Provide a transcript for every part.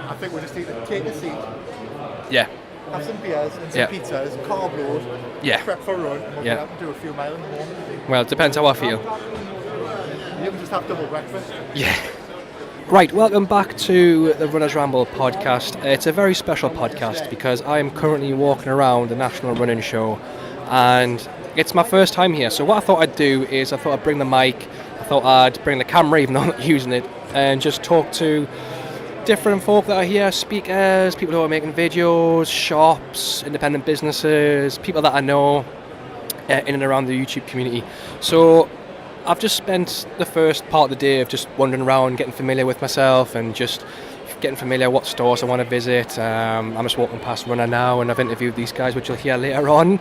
I think we just need to take a seat, Yeah. have some beers and some pizzas, carb load, prep for a run, and we'll get up and do a few miles in the morning. Well, it depends how I feel. You can just have double breakfast. Yeah. Right, welcome back to the Runners Ramble podcast. It's a very special podcast because I am currently walking around the National Running Show and it's my first time here. So what I thought I'd do is I thought I'd bring the mic, I thought I'd bring the camera even though I'm not using it, and just talk to different folk that are here, speakers, people who are making videos, shops, independent businesses, people that I know in and around the YouTube community. So I've just spent the first part of the day of just wandering around, getting familiar with myself and just getting familiar what stores I want to visit. I'm just walking past Runr now and I've interviewed these guys, which you'll hear later on.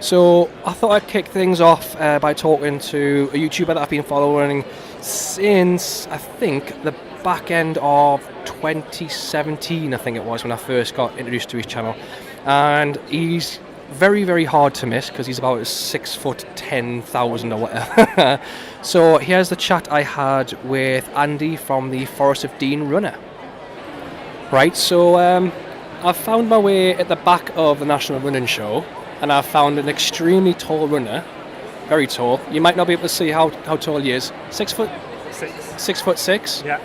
So I thought I'd kick things off by talking to a YouTuber that I've been following since, I think, the back end of 2017, I think it was, when I first got introduced to his channel. And he's very, very hard to miss because he's about 6'10" or whatever. So here's the chat I had with Andy from the Forest of Dean Runner. Right, so I found my way at the back of the National Running Show and I found an extremely tall runner, very tall. You might not be able to see how tall he is. 6 foot? 6'6". Yeah.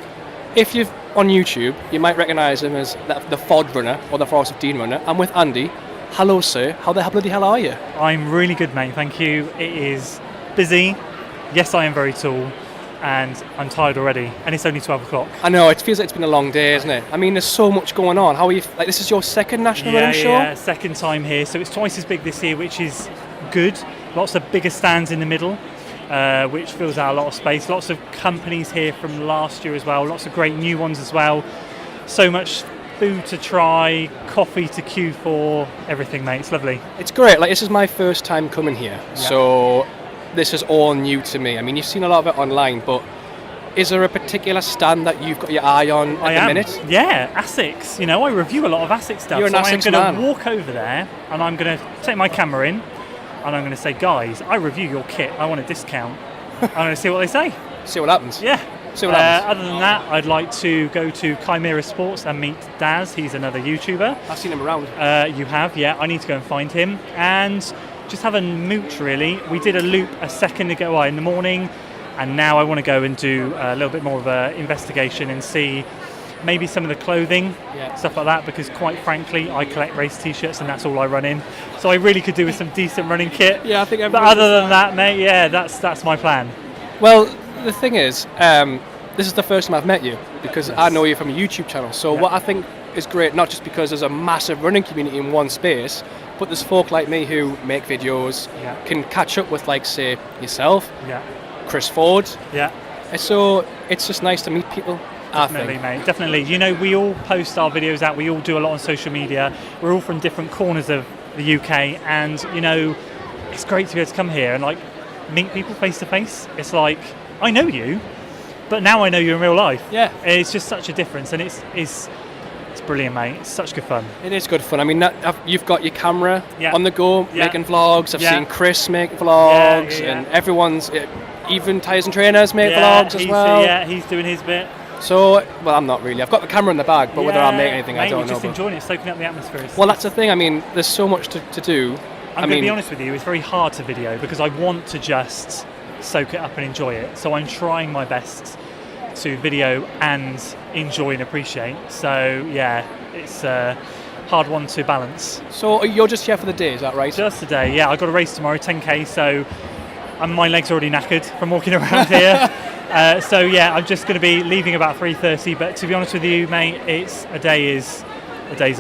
If you're on YouTube, you might recognise him as the FOD Runner or the Forest of Dean Runner. I'm with Andy. Hello, sir. How the bloody hell are you? I'm really good, mate. Thank you. It is busy. Yes, I am very tall, and I'm tired already. And it's only 12 o'clock. I know. It feels like it's been a long day, isn't it? I mean, there's so much going on. How are you? Like, this is your second National Running Show? Yeah, second time here. So it's twice as big this year, which is good. Lots of bigger stands in the middle, which fills out a lot of space. Lots of companies here from last year as well. Lots of great new ones as well. So much food to try, coffee to queue for, everything, mate. It's lovely. It's great. Like, this is my first time coming here, so this is all new to me. I mean, you've seen a lot of it online, but is there a particular stand that you've got your eye on at the minute? Yeah, ASICs. You know, I review a lot of ASIC stuff. You're an ASICs I'm going man. to walk over there and I'm going to take my camera in and I'm going to say, guys, I review your kit. I want a discount. I'm going to see what they say. See what happens. Yeah. See what happens. Other than that, I'd like to go to Chimera Sports and meet Daz. He's another YouTuber. I've seen him around. You have, yeah. I need to go and find him. And just have a mooch, really. We did a loop a second ago in the morning, and now I want to go and do a little bit more of an investigation and see maybe some of the clothing, stuff like that, because quite frankly, I collect race t-shirts and that's all I run in. So I really could do with some decent running kit. Yeah, I think but other than that, mate, yeah, that's my plan. Well, the thing is, this is the first time I've met you because I know you from a YouTube channel. So what I think is great, not just because there's a massive running community in one space, but there's folk like me who make videos, can catch up with, like, say, yourself, Chris Ford. Yeah. So it's just nice to meet people. Definitely, mate. Definitely. You know, we all post our videos out. We all do a lot on social media. We're all from different corners of the UK, and you know, it's great to be able to come here and like meet people face to face. It's like I know you, but now I know you in real life. Yeah. It's just such a difference, and it's brilliant, mate. It's such good fun. It is good fun. I mean, you've got your camera on the go, Yeah. making vlogs. I've Yeah. seen Chris make vlogs, and everyone's, even Tyres and Trainers make vlogs as well. Yeah, he's doing his bit. So, well, I'm not really. I've got the camera in the bag, but whether I'm making anything, mate, I don't you're know. just enjoying it, soaking up the atmosphere. Well, that's the thing. I mean, there's so much to do. I'm going to be honest with you, it's very hard to video because I want to just soak it up and enjoy it. So I'm trying my best to video and enjoy and appreciate. So, yeah, it's a hard one to balance. So you're just here for the day, is that right? Just today, yeah. I've got a race tomorrow, 10k, so my legs are already knackered from walking around here. So yeah, I'm just going to be leaving about 3:30. But to be honest with you, mate, a day's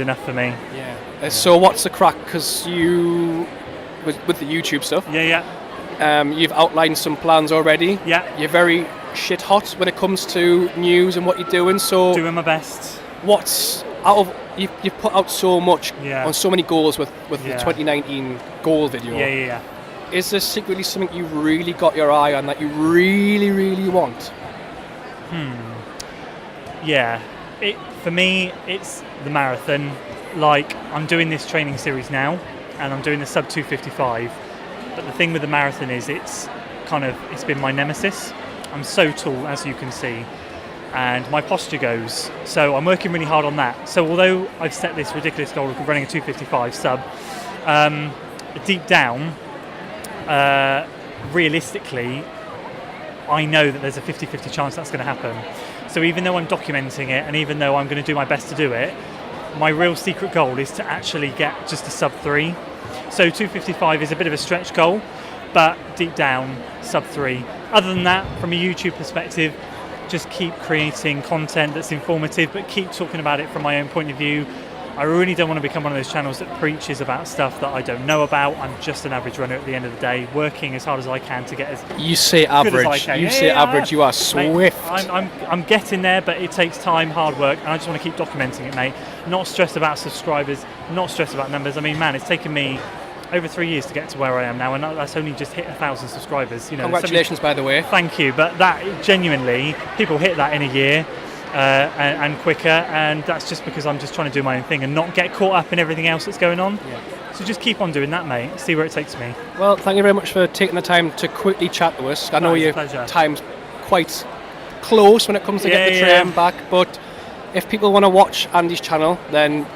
enough for me. Yeah. So what's the crack? Because you, with the YouTube stuff. Yeah. You've outlined some plans already. Yeah. You're very shit hot when it comes to news and what you're doing. So doing my best. What's out of you've put out so much on so many goals with the 2019 goal video. Yeah. Is there secretly something you really got your eye on that you really, really want? Yeah. For me, it's the marathon. Like, I'm doing this training series now, and I'm doing the sub 255. But the thing with the marathon is it's been my nemesis. I'm so tall, as you can see. and my posture goes. So I'm working really hard on that. So although I've set this ridiculous goal of running a 2:55 sub, deep down, realistically, I know that there's a 50-50 chance that's going to happen. So even though I'm documenting it, and even though I'm going to do my best to do it, my real secret goal is to actually get just a sub 3. So 2:55 is a bit of a stretch goal, but deep down, sub 3. Other than that, from a YouTube perspective, just keep creating content that's informative, but keep talking about it from my own point of view. I really don't want to become one of those channels that preaches about stuff that I don't know about. I'm just an average runner at the end of the day, working as hard as I can to get as You say good as I average. can. You say average. You are swift. Mate, I'm getting there, but it takes time, hard work, and I just want to keep documenting it, mate. Not stressed about subscribers, not stressed about numbers. I mean, man, it's taken me over 3 years to get to where I am now, and that's only just hit 1,000 subscribers. You know, congratulations, by the way. Thank you, but that genuinely, people hit that in a year. And quicker, and that's just because I'm just trying to do my own thing and not get caught up in everything else that's going on. Yeah. So just keep on doing that, mate. See where it takes me. Well, thank you very much for taking the time to quickly chat to us. I know your time's quite close when it comes to getting the train back, but if people want to watch Andy's channel, then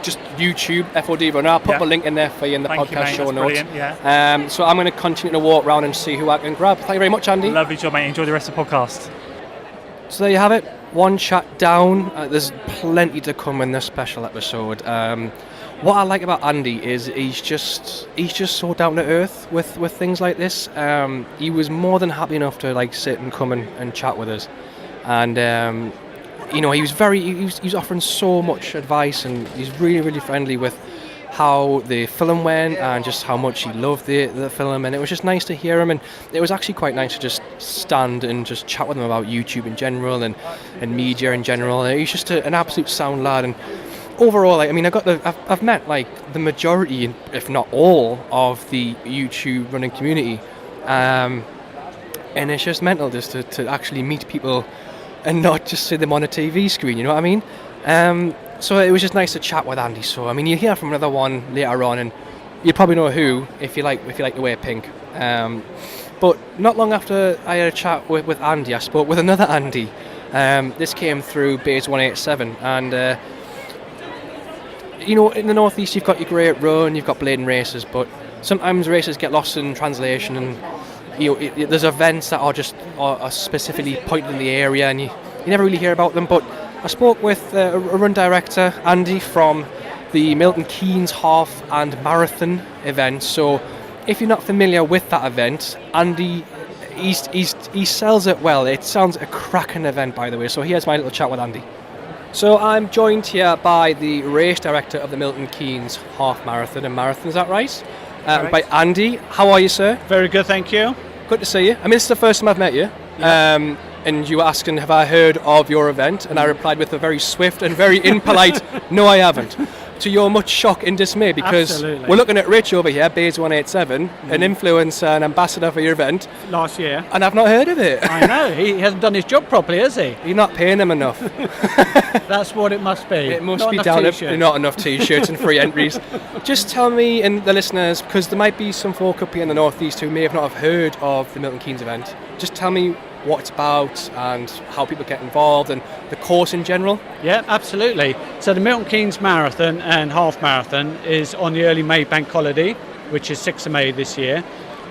just YouTube FOD Runner. I'll put the link in there for you in the podcast show notes. So I'm going to continue to walk around and see who I can grab. Thank you very much, Andy. Lovely job, mate. Enjoy the rest of the podcast. So there you have it. One chat down. There's plenty to come in this special episode. What I like about Andy is he's just so down to earth with things like this. He was more than happy enough to like sit and come and chat with us, and he was offering so much advice, and he's really friendly with how the film went and just how much he loved the film, and it was just nice to hear him, and it was actually quite nice to just stand and just chat with him about YouTube in general and media in general. And he's just an absolute sound lad, and overall, like, I mean, I've met like the majority, if not all, of the YouTube running community, and it's just mental just to actually meet people and not just see them on a TV screen, you know what I mean? So it was just nice to chat with Andy. So I mean, you'll hear from another one later on, and you probably know who if you like to wear pink. But not long after I had a chat with Andy, I spoke with another Andy. This came through Bays 187, and in the northeast you've got your Great Run, you've got Bladen races, but sometimes races get lost in translation, and there's events that are specifically pointed in the area, and you never really hear about them. But I spoke with a run director, Andy, from the Milton Keynes half and marathon event. So if you're not familiar with that event, Andy, he sells it well. It sounds a cracking event, by the way. So here's my little chat with Andy. So I'm joined here by the race director of the Milton Keynes half marathon and marathon, is that right? By Andy. How are you, sir? Very good, thank you. Good to see you. I mean, this is the first time I've met you. Yeah. And you were asking, have I heard of your event? And I replied with a very swift and very impolite, no, I haven't. To your much shock and dismay, because Absolutely. We're looking at Rich over here, Bays 187, an influencer and ambassador for your event. Last year. And I've not heard of it. I know, he hasn't done his job properly, has he? You're not paying him enough. That's what it must be. It must not be enough down t-shirts. to not enough t-shirts and free entries. Just tell me and the listeners, because there might be some folk up here in the northeast who may have not have heard of the Milton Keynes event. Just tell me what it's about and how people get involved and the course in general. Yeah, absolutely. So the Milton Keynes Marathon and Half Marathon is on the early May bank holiday, which is 6th of May this year.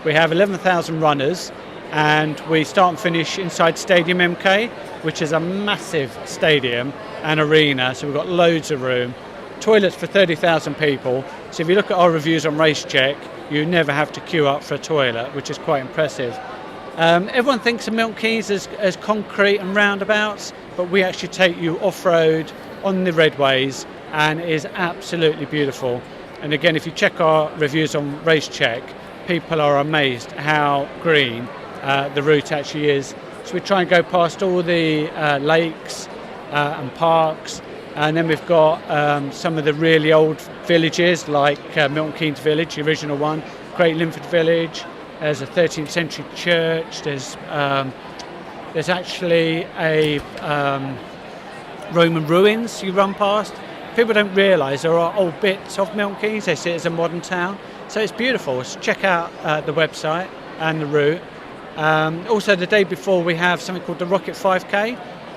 We have 11,000 runners, and we start and finish inside Stadium MK, which is a massive stadium and arena, so we've got loads of room. Toilets for 30,000 people. So if you look at our reviews on RaceCheck, you never have to queue up for a toilet, which is quite impressive. Everyone thinks of Milton Keynes as concrete and roundabouts, but we actually take you off-road on the redways, and it is absolutely beautiful. And again, if you check our reviews on RaceCheck, people are amazed how green the route actually is. So we try and go past all the lakes and parks, and then we've got some of the really old villages like Milton Keynes Village, the original one, Great Linford Village. There's a 13th century church. There's actually a Roman ruins you run past. People don't realise there are old bits of Milton Keynes. They see it as a modern town. So it's beautiful. So check out the website and the route. Also, the day before we have something called the Rocket 5K,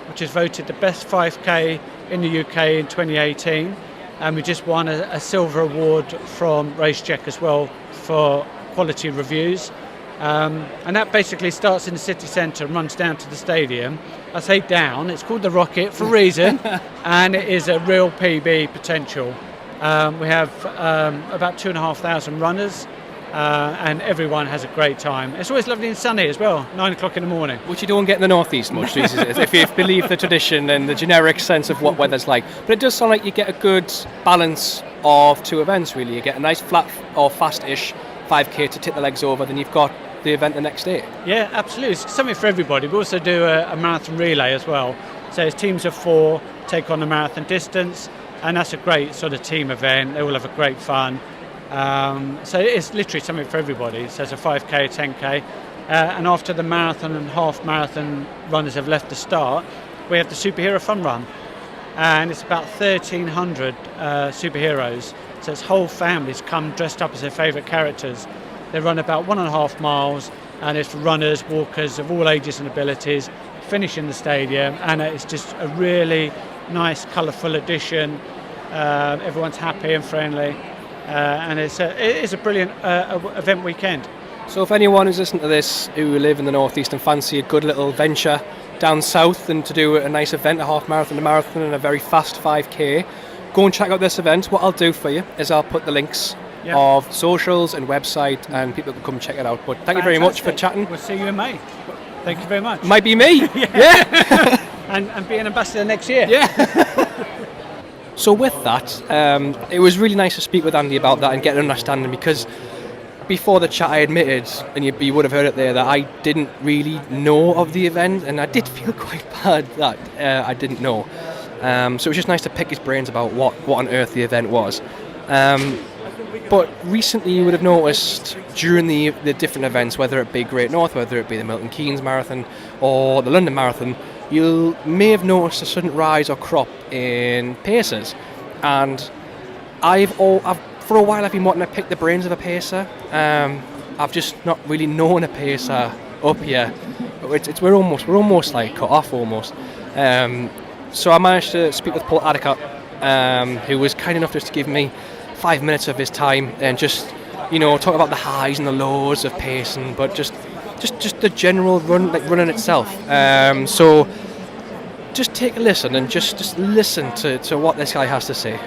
which is voted the best 5K in the UK in 2018. And we just won a silver award from RaceCheck as well for quality reviews. And that basically starts in the city centre and runs down to the stadium. I say down, it's called the Rocket for a reason, and it is a real PB potential. We have about 2,500 runners, and everyone has a great time. It's always lovely and sunny as well, 9 o'clock in the morning. Which you don't get in the northeast much, if you believe the tradition and the generic sense of what weather's like. But it does sound like you get a good balance of two events, really. You get a nice flat or fast-ish 5K to tip the legs over, then you've got the event the next day. Yeah, absolutely. It's something for everybody. We also do a marathon relay as well. So it's teams of 4 take on the marathon distance, and that's a great sort of team event. They all have a great fun. So it's literally something for everybody. So it's a 5K, a 10K. And after the marathon and half marathon runners have left the start, we have the superhero fun run. And it's about 1,300 superheroes. So it's whole families come dressed up as their favourite characters. They run about 1.5 miles, and it's for runners, walkers of all ages and abilities, finish in the stadium, and it's just a really nice, colourful addition. Everyone's happy and friendly, and it is a brilliant event weekend. So if anyone who's listening to this who live in the northeast and fancy a good little venture down south and to do a nice event, a half marathon, a marathon, and a very fast 5K, go and check out this event. What I'll do for you is I'll put the links of socials and website, and people can come check it out. But thank you very much for chatting. We'll see you in May. Thank you very much. Might be me. Yeah. and be an ambassador next year. Yeah. So with that, it was really nice to speak with Andy about that and get an understanding, because before the chat I admitted, and you would have heard it there, that I didn't really know of the event, and I did feel quite bad that I didn't know. So it was just nice to pick his brains about what on earth the event was. But recently you would have noticed during the different events, whether it be Great North, whether it be the Milton Keynes Marathon or the London Marathon, you may have noticed a sudden rise or crop in pacers. And I've for a while I've been wanting to pick the brains of a pacer. I've just not really known a pacer up here. We're almost like cut off almost. So I managed to speak with Paul Addicott, who was kind enough just to give me 5 minutes of his time and just, talk about the highs and the lows of pacing, but just the general running itself. So just take a listen and just listen to what this guy has to say.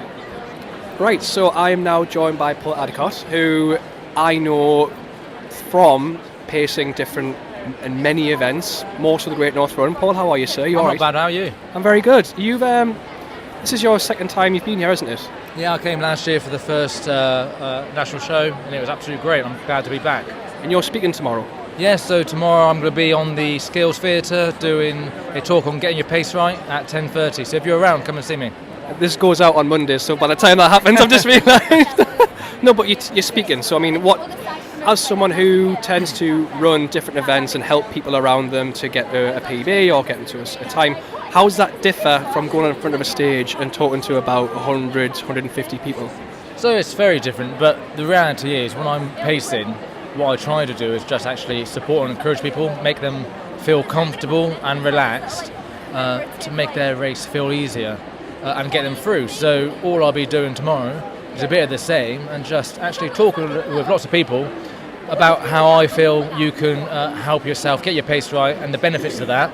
Right, so I am now joined by Paul Addicott, who I know from pacing different and many events, most of the Great North Run. Paul, how are you, sir? You all right? Not bad, how are you? I'm very good. You've this is your second time you've been here, isn't it? Yeah, I came last year for the first national show, and it was absolutely great. I'm glad to be back. And you're speaking tomorrow? Yes, so tomorrow I'm going to be on the Skills Theatre doing a talk on getting your pace right at 10:30. So if you're around, come and see me. This goes out on Monday, so by the time that happens, I've just realised. No, but you're speaking, so I mean, as someone who tends to run different events and help people around them to get a PB or get into a time, how does that differ from going in front of a stage and talking to about 100, 150 people? So it's very different, but the reality is when I'm pacing, what I try to do is just actually support and encourage people, make them feel comfortable and relaxed to make their race feel easier and get them through. So all I'll be doing tomorrow is a bit of the same, and just actually talking with lots of people about how I feel you can help yourself get your pace right and the benefits of that,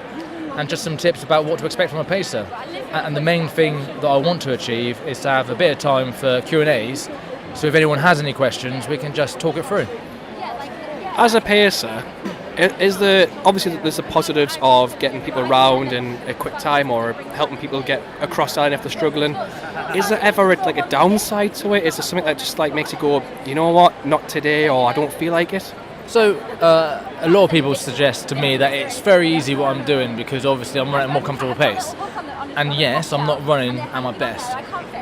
and just some tips about what to expect from a pacer. And the main thing that I want to achieve is to have a bit of time for Q&As, so if anyone has any questions, we can just talk it through. As a pacer, obviously there's the positives of getting people round in a quick time or helping people get across the line if they're struggling. Is there ever a downside to it? Is there something that just makes you go, you know what, not today, or I don't feel like it? So a lot of people suggest to me that it's very easy what I'm doing because obviously I'm running at a more comfortable pace. And yes, I'm not running at my best,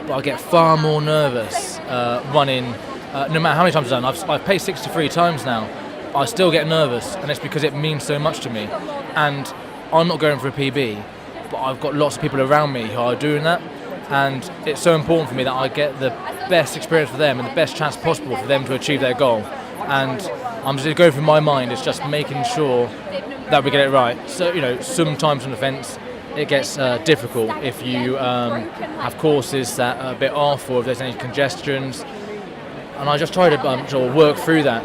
but I get far more nervous running, no matter how many times I've done. I've paced 63 times now. I still get nervous, and it's because it means so much to me. And I'm not going for a PB, but I've got lots of people around me who are doing that, and it's so important for me that I get the best experience for them and the best chance possible for them to achieve their goal. And I'm just going through my mind, it's just making sure that we get it right. So, sometimes on the fence, it gets difficult if you have courses that are a bit off, or if there's any congestions. And I just try to sort of work through that.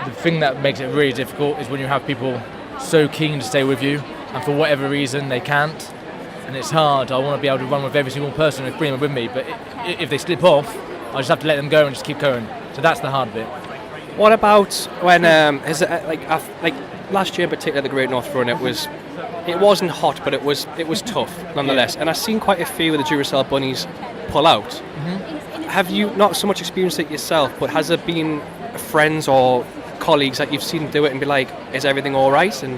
The thing that makes it really difficult is when you have people so keen to stay with you, and for whatever reason they can't. And it's hard. I want to be able to run with every single person and bring them with me, but if they slip off, I just have to let them go and just keep going. So that's the hard bit. What about when last year in particular, the Great North Run, it wasn't hot, but it was tough nonetheless. And I've seen quite a few of the Duracell bunnies pull out. Mm-hmm. Have you not so much experienced it yourself, but has there been friends or colleagues that you've seen do it and be like, is everything all right? And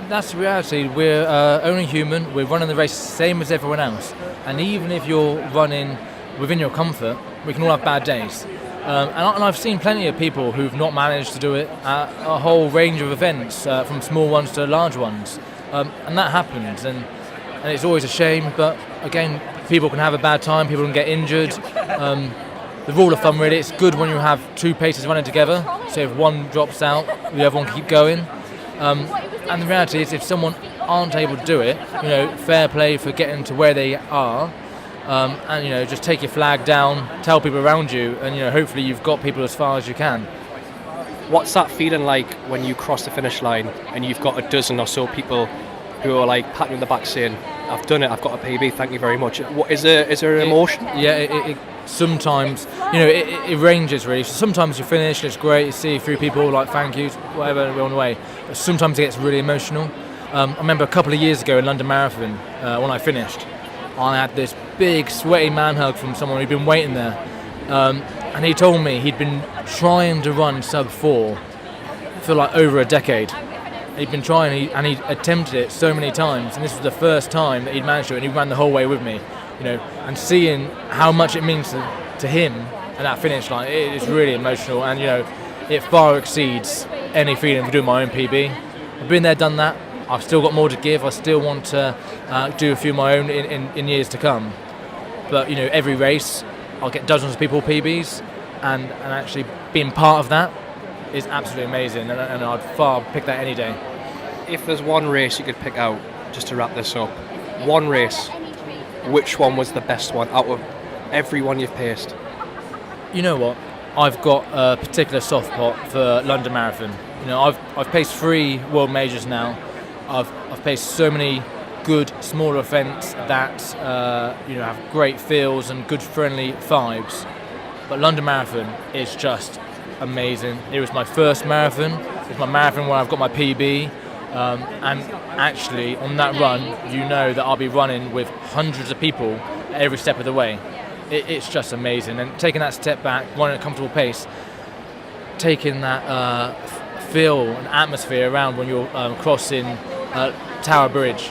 that's the reality. We're only human. We're running the race same as everyone else. And even if you're running within your comfort, we can all have bad days. And I've seen plenty of people who've not managed to do it at a whole range of events, from small ones to large ones. And that happens. And it's always a shame. But again, people can have a bad time. People can get injured. The rule of thumb, really, it's good when you have two paces running together. So if one drops out, the other one keep going. And the reality is, if someone aren't able to do it, fair play for getting to where they are, and just take your flag down, tell people around you, and hopefully you've got people as far as you can. What's that feeling like when you cross the finish line and you've got a dozen or so people who are like patting you on the back saying, "I've done it, I've got a PB, thank you very much"? Is there an emotion? It sometimes, it ranges really. So sometimes you finish, it's great, you see a few people like thank you, whatever, we're on the way. But sometimes it gets really emotional. I remember a couple of years ago in London Marathon, when I finished, I had this big sweaty man hug from someone who'd been waiting there. And he told me he'd been trying to run sub 4 for like over a decade. He'd been trying, and he'd attempted it so many times, and this was the first time that he'd managed to, and he ran the whole way with me. And seeing how much it means to him at that finish line, it is really emotional, and it far exceeds any feeling of doing my own PB. I've been there, done that. I've still got more to give. I still want to do a few of my own in years to come. But every race, I'll get dozens of people PBs, and actually being part of that is absolutely amazing, and I'd far pick that any day. If there's one race you could pick out, just to wrap this up, one race, which one was the best one out of every one you've paced? You know what? I've got a particular soft spot for London Marathon. I've paced 3 world majors now. I've paced so many good smaller events that have great feels and good friendly vibes. But London Marathon is just amazing. It was my first marathon. It's my marathon where I've got my PB. And actually, on that run, that I'll be running with hundreds of people at every step of the way. It's just amazing. And taking that step back, running at a comfortable pace, taking that feel and atmosphere around when you're crossing Tower Bridge,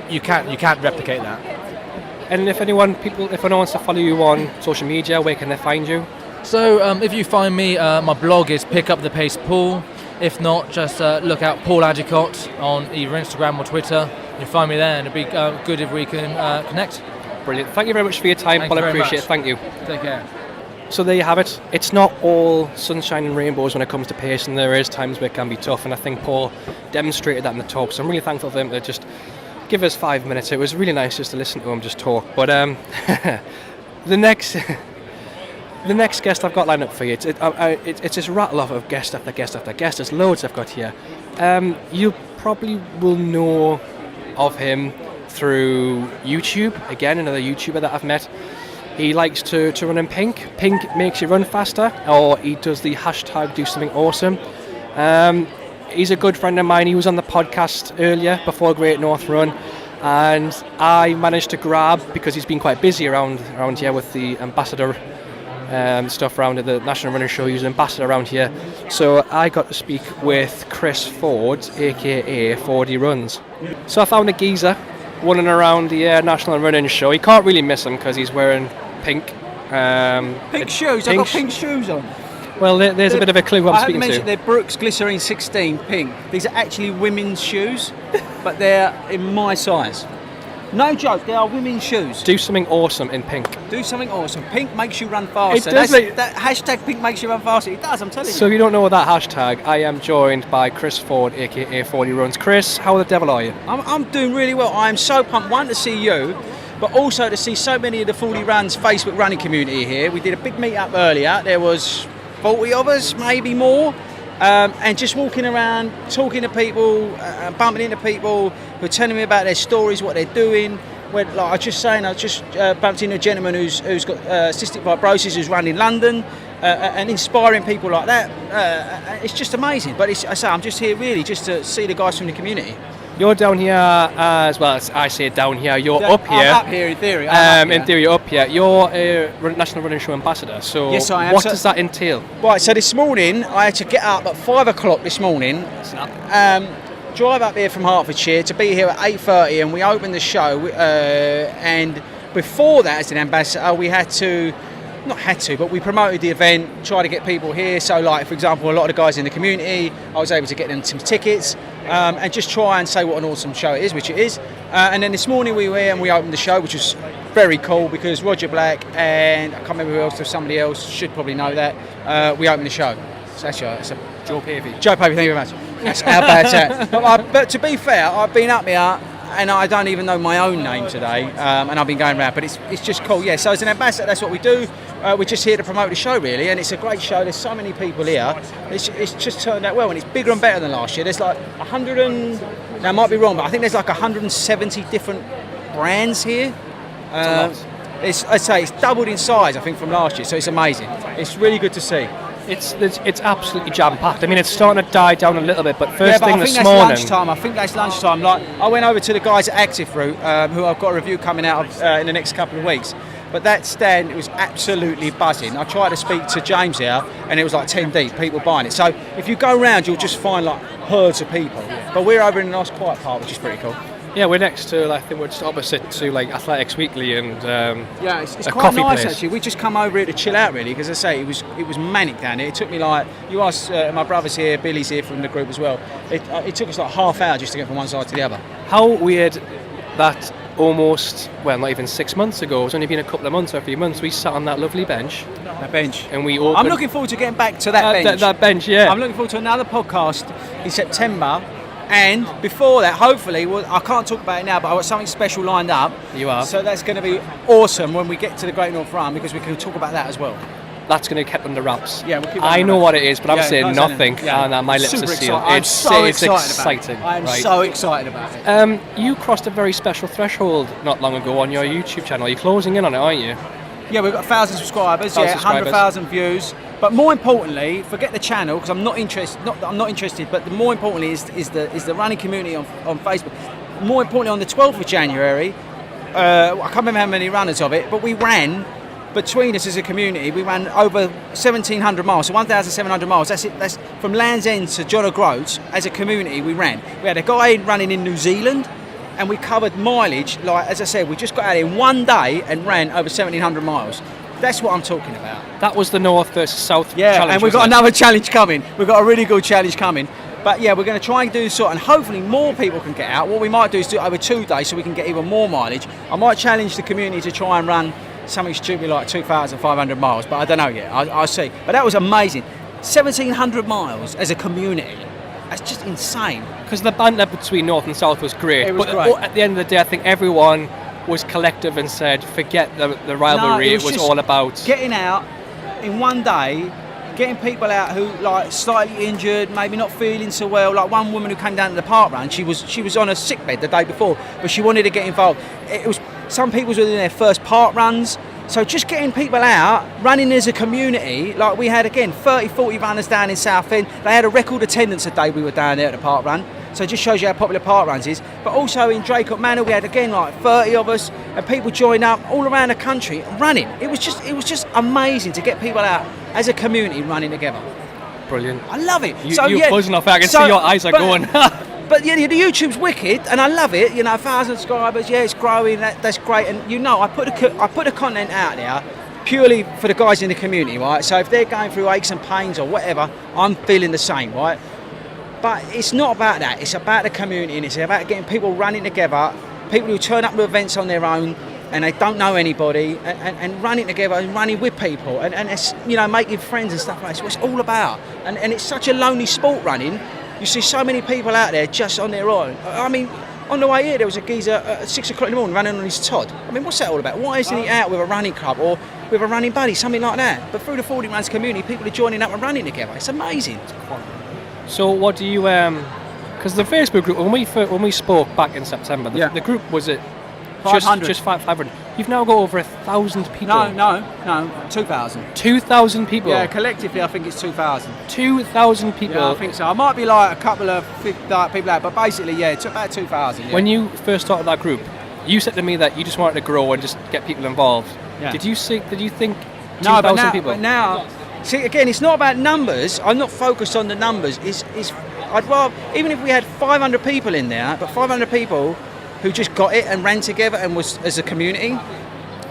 you can't replicate that. And if anyone wants to follow you on social media, where can they find you? So if you find me, my blog is Pick Up the Pace Paul. If not, just look out Paul Addicott on either Instagram or Twitter. You'll find me there, and it'd be good if we can connect. Brilliant. Thank you very much for your time, Paul. I appreciate it. Thank you. Take care. So there you have it. It's not all sunshine and rainbows when it comes to pacing. There is times where it can be tough, and I think Paul demonstrated that in the talk. So I'm really thankful for him to just give us 5 minutes. It was really nice just to listen to him just talk. But the next guest I've got lined up for you, it's just rattle off of guest after guest after guest. There's loads I've got here. You probably will know of him through YouTube. Again, another YouTuber that I've met. He likes to run in pink. Pink makes you run faster, or he does the hashtag do something awesome. He's a good friend of mine. He was on the podcast earlier before Great North Run, and I managed to grab, because he's been quite busy around here with the ambassador stuff around at the National Running Show. He's an ambassador around here. So I got to speak with Chris Ford, aka Fordy Runs. So I found a geezer running around the National Running Show. You can't really miss him because he's wearing pink. Pink shoes. I've got pink shoes on. Well, there's a bit of a clue what I'm speaking to. I haven't mentioned they're Brooks Glycerine 16 pink. These are actually women's shoes, but they're in my size. No joke, they are women's shoes. Do something awesome in pink. Do something awesome. Pink makes you run faster. It does That hashtag pink makes you run faster. It does, I'm telling you. So if you don't know that hashtag, I am joined by Chris Ford, aka Fordy Runs. Chris, how the devil are you? I'm doing really well. I am so pumped, one, to see you, but also to see so many of the FOD Runs Facebook running community here. We did a big meet-up earlier. There was 40 of us, maybe more. And just walking around, talking to people, bumping into people who are telling me about their stories, what they're doing. Like I was just saying, I just bumped into a gentleman who's got cystic fibrosis, who's run in London, and inspiring people like that. It's just amazing. But I'm just here really just to see the guys from the community. You're down here as well. I say down here. You're up here. I'm up here in theory. In theory, you're up here. You're a National Running Show ambassador. So yes, I am. What does that entail? Right. So this morning I had to get up at 5 o'clock this morning. Drive up here from Hertfordshire to be here at 8:30, and we opened the show. And before that, as an ambassador, we but we promoted the event, tried to get people here. So, like for example, a lot of the guys in the community, I was able to get them some tickets, and just try and say what an awesome show it is, which it is. And then this morning we were here and we opened the show, which was very cool because Roger Black and I can't remember who else, there's somebody else, should probably know that. We opened the show. So that's right. So Joe Pavey. Joe Pavey, thank you very much. That's how bad's that. But to be fair, I've been up here and I don't even know my own name today, and I've been going around, but it's just cool. Yeah, so as an ambassador, that's what we do. We're just here to promote the show, really, and it's a great show. There's so many people here. It's just turned out well, and it's bigger and better than last year. There's like 100 and... Now, I might be wrong, but I think there's like 170 different brands here. I'd say it's doubled in size, I think, from last year, so it's amazing. It's really good to see. It's absolutely jam-packed. I mean, it's starting to die down a little bit, but first thing this morning... I think that's lunchtime. Like, I went over to the guys at Active Route, who I've got a review coming out of in the next couple of weeks. But that stand, it was absolutely buzzing. I tried to speak to James here, and it was like 10 deep, people buying it. So if you go around, you'll just find like herds of people. But we're over in a nice quiet part, which is pretty cool. Yeah, we're next to, I think we're just opposite to like Athletics Weekly and yeah, it's a quite coffee nice place. Actually. We just come over here to chill out really, because I say it was manic down there. It took me like, you asked my brother's here, Billy's here from the group as well. It took us like half hour just to get from one side to the other. How weird that almost, well, not even 6 months ago, it's only been a couple of months or a few months, we sat on that lovely bench. That bench. And we opened... I'm looking forward to getting back to that bench. That bench, yeah. I'm looking forward to another podcast in September. And before that, hopefully, I can't talk about it now, but I've got something special lined up. You are. So that's going to be awesome when we get to the Great North Run, because we can talk about that as well. That's going to be kept under wraps. Yeah, we'll keep it I know wraps. What it is, but I'm saying nothing, yeah. and my lips Super are sealed. I'm so exciting. I'm right? so excited about it. You crossed a very special threshold not long ago on your YouTube channel. You're closing in on it, aren't you? Yeah, we've got 1,000 subscribers. 100,000 views. But more importantly, forget the channel, because I'm not interested. I'm not interested. But the more importantly is the running community on Facebook. More importantly, on the 12th of January, I can't remember how many runners of it, but we ran. Between us as a community, we ran over 1,700 miles, so 1,700 miles. That's it. That's from Land's End to John O'Groats. As a community, we ran. We had a guy running in New Zealand, and we covered mileage. Like as I said, we just got out in one day and ran over 1,700 miles. That's what I'm talking about. That was the North versus South challenge. Yeah, and we've got another challenge coming. We've got a really good challenge coming. But yeah, we're going to try and do sort, and hopefully more people can get out. What we might do is do it over 2 days, so we can get even more mileage. I might challenge the community to try and run something stupid like 2,500 miles, but I don't know yet. I'll see. But that was amazing. 1,700 miles as a community. That's just insane. Because the banter between North and South was great. It was but great. At the end of the day, I think everyone was collective and said, forget the rivalry. No, it was all about getting out in one day, getting people out who like slightly injured, maybe not feeling so well. Like one woman who came down to the park run, she was on a sick bed the day before, but she wanted to get involved. It was some people were in their first park runs. So just getting people out, running as a community, like we had again 30, 40 runners down in Southend. They had a record attendance the day we were down there at the park run. So it just shows you how popular park runs is. But also in Draycott Manor, we had again like 30 of us, and people joined up all around the country running. It was just amazing to get people out as a community running together. Brilliant. I love it. You're buzzing off. I can see your eyes are going. But yeah, the YouTube's wicked, and I love it. 1,000 subscribers, yeah, it's growing. That's great. And I put the content out there purely for the guys in the community, right? So if they're going through aches and pains or whatever, I'm feeling the same, right? But it's not about that. It's about the community, and it's about getting people running together people who turn up to events on their own and they don't know anybody, and running together and running with people, and it's, you know, making friends and stuff like that. It's what it's all about. And it's such a lonely sport, running. You see so many people out there just on their own. I mean, on the way here, there was a geezer at 6 o'clock in the morning running on his Todd. I mean, what's that all about? Why isn't he out with a running club or with a running buddy, something like that? But through the Fordy Runs community, people are joining up and running together. It's amazing. So what do you, because the Facebook group, when we spoke back in September, the group was at 500. Just 500. You've now got over 1,000 people. No, 2,000. 2,000 people? Yeah, collectively I think it's 2,000. 2,000 people? Yeah, I think so. I might be like a couple of people out, but basically, yeah, it's about 2,000. Yeah. When you first started that group, you said to me that you just wanted to grow and just get people involved. Yeah. Did you think 2,000 people? But now, see, again, it's not about numbers. I'm not focused on the numbers. I'd rather, even if we had 500 people in there, but 500 people who just got it and ran together and was as a community,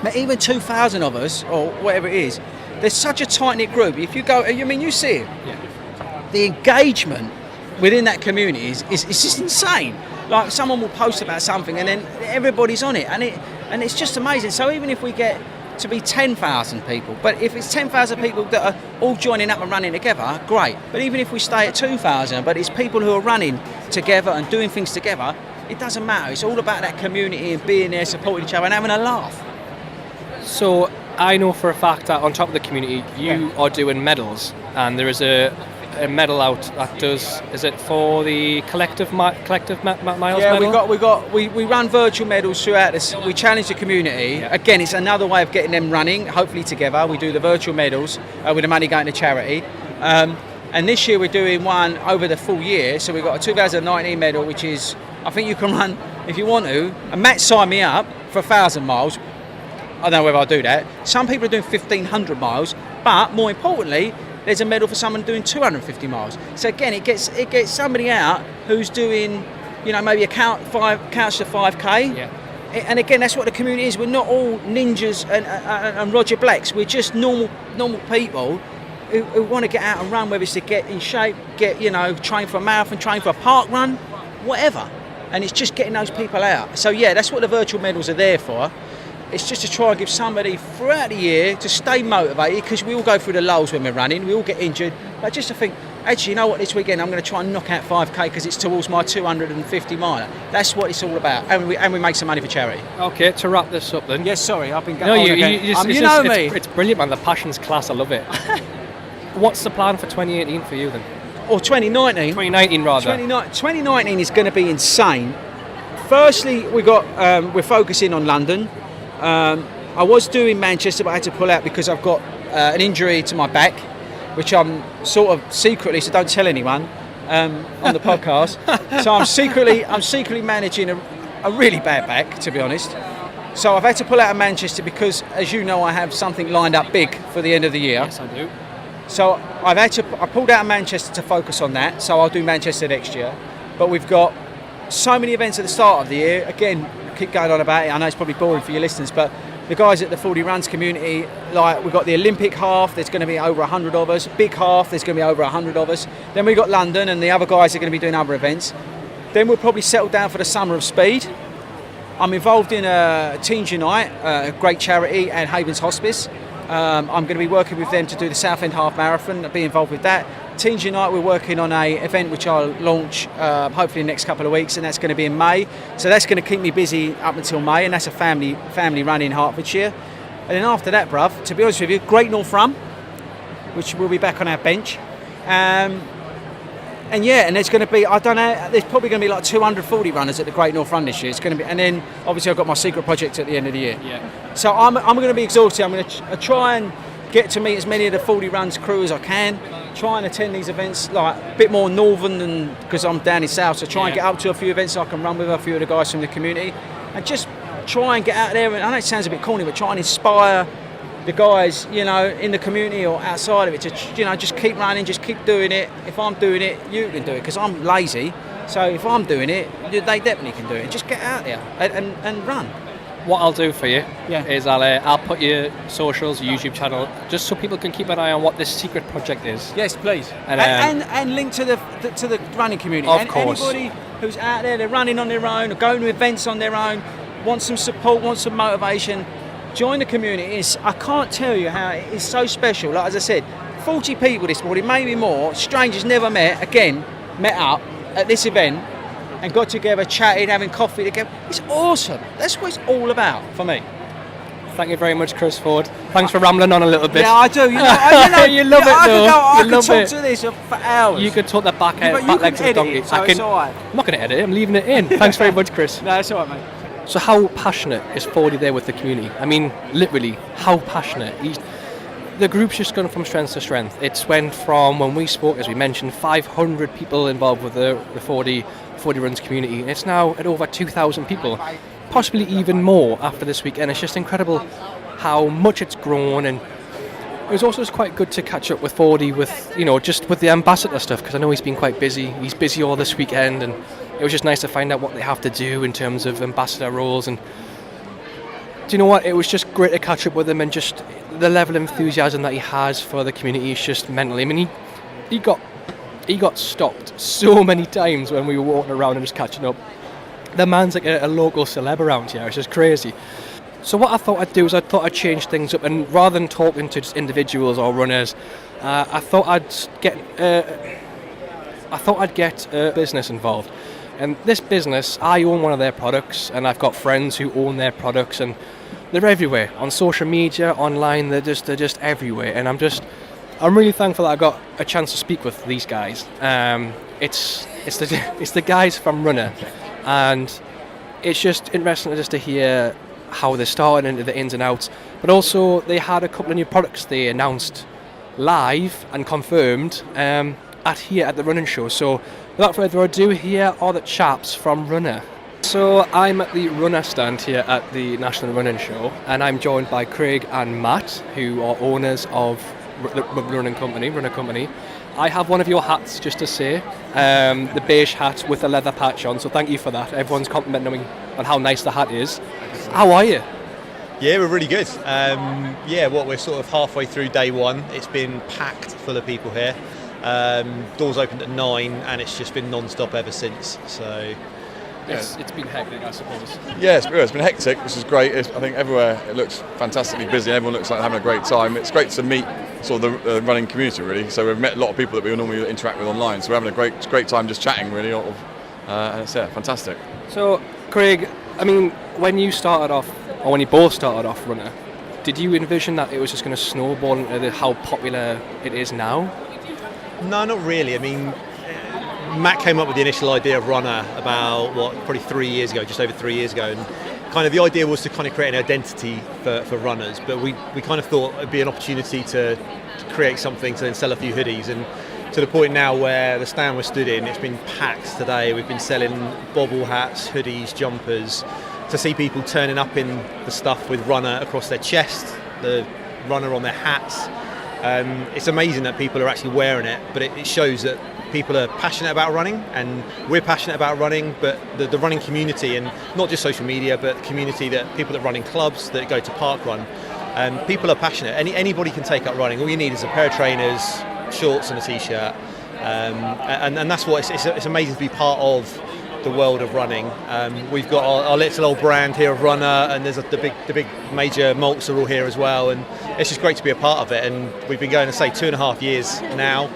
but even 2,000 of us, or whatever it is, there's such a tight-knit group. If you go, I mean, you see it. Yeah. The engagement within that community is just insane. Like, someone will post about something and then everybody's on it, and it's just amazing. So even if we get to be 10,000 people, but if it's 10,000 people that are all joining up and running together, great. But even if we stay at 2,000, but it's people who are running together and doing things together, it doesn't matter. It's all about that community and being there, supporting each other and having a laugh. So I know for a fact that on top of the community, you are doing medals, and there is a medal out that does. Is it for the collective miles? Yeah, medal? we run virtual medals throughout this. We challenge the community. Yeah. Again, it's another way of getting them running. Hopefully together, we do the virtual medals with the money going to charity. And this year we're doing one over the full year. So we've got a 2019 medal, which is, I think you can run if you want to. And Matt signed me up for 1,000 miles. I don't know whether I'll do that. Some people are doing 1,500 miles, but more importantly, there's a medal for someone doing 250 miles. So again, it gets somebody out who's doing, you know, maybe a couch to 5k. Yeah. And again, that's what the community is. We're not all ninjas and Roger Blacks. We're just normal people who want to get out and run, whether it's to get in shape, train for a marathon, train for a park run, whatever. And it's just getting those people out. So yeah, that's what the virtual medals are there for. It's just to try and give somebody throughout the year to stay motivated, because we all go through the lulls when we're running, we all get injured, but just to think, actually, you know what, this weekend I'm going to try and knock out 5k because it's towards my 250 miler. That's what it's all about, and we make some money for charity. Okay, to wrap this up then. Yes, sorry, I've been going. No, you know me. It's brilliant, man. The passion's class. I love it. What's the plan for 2018 for you then? Or 2019? 2019 rather. 2019 is going to be insane. Firstly, we're focusing on London. I was doing Manchester, but I had to pull out because I've got an injury to my back, which I'm sort of secretly, so don't tell anyone, on the podcast. So I'm secretly managing a really bad back, to be honest. So I've had to pull out of Manchester because, as you know, I have something lined up big for the end of the year. Yes, I do. So I pulled out of Manchester to focus on that. So I'll do Manchester next year. But we've got so many events at the start of the year. Again, I keep going on about it. I know it's probably boring for your listeners, but the guys at the Fordy Runs community, like, we've got the Olympic half, there's going to be over 100 of us. Big half, there's going to be over 100 of us. Then we've got London, and the other guys are going to be doing other events. Then we'll probably settle down for the Summer of Speed. I'm involved in Teens Unite, a great charity, and Havens Hospice. I'm going to be working with them to do the Southend Half Marathon, be involved with that. Teens Unite, we're working on an event which I'll launch hopefully in the next couple of weeks, and that's going to be in May. So that's going to keep me busy up until May, and that's a family run in Hertfordshire. And then after that, bruv, to be honest with you, Great North Run, which will be back on our bench. And there's going to be, I don't know, there's probably going to be like 240 runners at the Great North Run this year. It's going to be, and then obviously I've got my secret project at the end of the year. Yeah. So I'm going to be exhausted. I'm going to try and get to meet as many of the Fordy Runs crew as I can. Try and attend these events like a bit more northern than, because I'm down in south. So try and get up to a few events so I can run with a few of the guys from the community, and just try and get out there. And I know it sounds a bit corny, but try and inspire the guys, in the community or outside of it to, just keep running, just keep doing it. If I'm doing it, you can do it, because I'm lazy. So if I'm doing it, they definitely can do it. Just get out there and run. what I'll do for you Yeah. is I'll put your socials, your YouTube channel, just so people can keep an eye on what this secret project is. Yes, please. And, And link to the running community. Of and course. Anybody who's out there, they're running on their own, or going to events on their own, want some support, want some motivation, join the community. I can't tell you how it is so special. Like as I said, 40 people this morning, maybe more, strangers never met up at this event and got together, chatted, having coffee together. It's awesome. That's what it's all about for me. Thank you very much, Chris Ford. Thanks for rambling on a little bit. Yeah, I do. You know, You love it, though. I You could love talk it. to this for hours. You could talk the back but you legs can of the edit donkey. it, so it's all right. I'm not going to edit it. I'm leaving it in. Thanks very much, Chris. No, it's all right, mate. So how passionate is Fordy there with the community? I mean, literally, how passionate? The group's just gone from strength to strength. It's went from, when we spoke, as we mentioned, 500 people involved with the Fordy Runs community. It's now at over 2,000 people, possibly even more after this weekend. It's just incredible how much it's grown, and it was also just quite good to catch up with Fordy just with the ambassador stuff, because I know he's been quite busy. He's busy all this weekend, and it was just nice to find out what they have to do in terms of ambassador roles. And do you know what? It was just great to catch up with him, and just the level of enthusiasm that he has for the community is just mental. I mean, he got stopped so many times when we were walking around and just catching up. The man's like a local celeb around here. It's just crazy. So what I thought I'd do is I'd change things up, and rather than talking to just individuals or runners, I thought I'd get a business involved. And this business, I own one of their products, and I've got friends who own their products, and they're everywhere on social media, online. They're just everywhere, and I'm really thankful that I got a chance to speak with these guys. It's the guys from Runr, and it's just interesting just to hear how they started into the ins and outs. But also, they had a couple of new products they announced live and confirmed at the running show. So without further ado, here are the chaps from Runr. So I'm at the Runr stand here at the National Running Show, and I'm joined by Craig and Matt, who are owners of the Runr Company. I have one of your hats, just to say, the beige hat with the leather patch on, so thank you for that. Everyone's complimenting me on how nice the hat is. How are you? Yeah, we're really good. We're sort of halfway through day one. It's been packed full of people here. Doors opened at 9, and it's just been non-stop ever since. So it's been hectic, I suppose. Yeah, it's been hectic, which is great. I think everywhere it looks fantastically busy. Everyone looks like they're having a great time. It's great to meet sort of the running community, really. So we've met a lot of people that we normally interact with online. So we're having a great time just chatting, really. And it's fantastic. So, Craig, I mean, when you started off, or when you both started off Runr, did you envision that it was just going to snowball into how popular it is now? No, not really. I mean, Matt came up with the initial idea of Runr about, probably 3 years ago, just over 3 years ago. And kind of the idea was to kind of create an identity for runners. But we kind of thought it'd be an opportunity to create something to then sell a few hoodies. And to the point now where the stand we're stood in, it's been packed today. We've been selling bobble hats, hoodies, jumpers. To see people turning up in the stuff with Runr across their chest, the Runr on their hats. It's amazing that people are actually wearing it, but it shows that people are passionate about running, and we're passionate about running, but the running community, and not just social media, but the community, that people that run in clubs, that go to park run, people are passionate. Anybody can take up running. All you need is a pair of trainers, shorts and a t-shirt, and that's what it's amazing to be part of the world of running. We've got our little old brand here of Runr, and there's the big major malts are all here as well, and it's just great to be a part of it. And we've been going to 2.5 years now.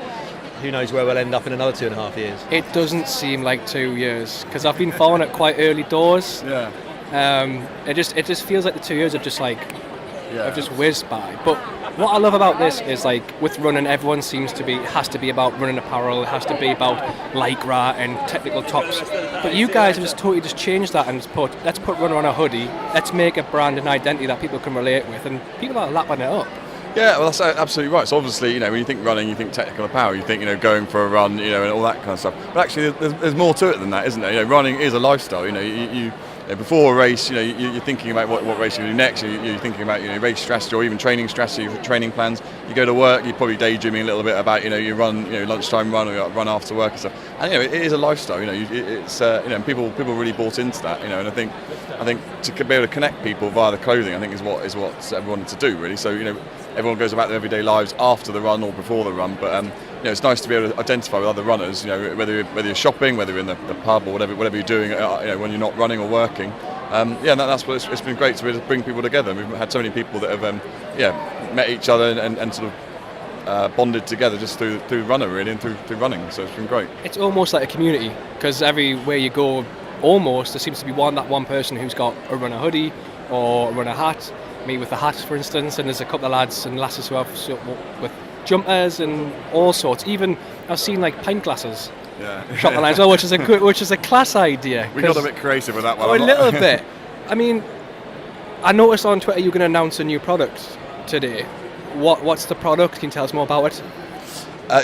Who knows where we'll end up in another 2.5 years? It doesn't seem like 2 years, because I've been following it quite early doors. Yeah. It just feels like the 2 years have just whizzed by. But what I love about this is, like, with running, everyone has to be about running apparel. It has to be about lycra and technical tops. But you guys have just totally changed that and let's put Runr on a hoodie. Let's make a brand and identity that people can relate with, and people are lapping it up. Yeah, well, that's absolutely right. So obviously, when you think running, you think technical apparel, you think, going for a run, and all that kind of stuff. But actually, there's more to it than that, isn't there? Running is a lifestyle. before a race, you're thinking about what race you're going to do next. You're thinking about race strategy or even training strategy, training plans. You go to work, you're probably daydreaming a little bit about you run, lunchtime run or run after work and stuff. And it is a lifestyle. It's and people really bought into that. And I think to be able to connect people via the clothing, I think is what everyone to do really. So everyone goes about their everyday lives after the run or before the run, but it's nice to be able to identify with other runners. Whether you're shopping, whether you're in the pub or whatever you're doing, when you're not running or working. That's what it's been great to be able to bring people together. We've had so many people that have met each other and sort of bonded together just through Runr really and through running. So it's been great. It's almost like a community because everywhere you go, almost there seems to be that one person who's got a Runr hoodie or a Runr hat. Me with the hat, for instance, and there's a couple of lads and lasses who have with jumpers and all sorts. Even I've seen like pint glasses. Shot the line as well, which is a class idea. We got a bit creative with that one. A little bit. I mean, I noticed on Twitter you're going to announce a new product today. What's the product? Can you tell us more about it?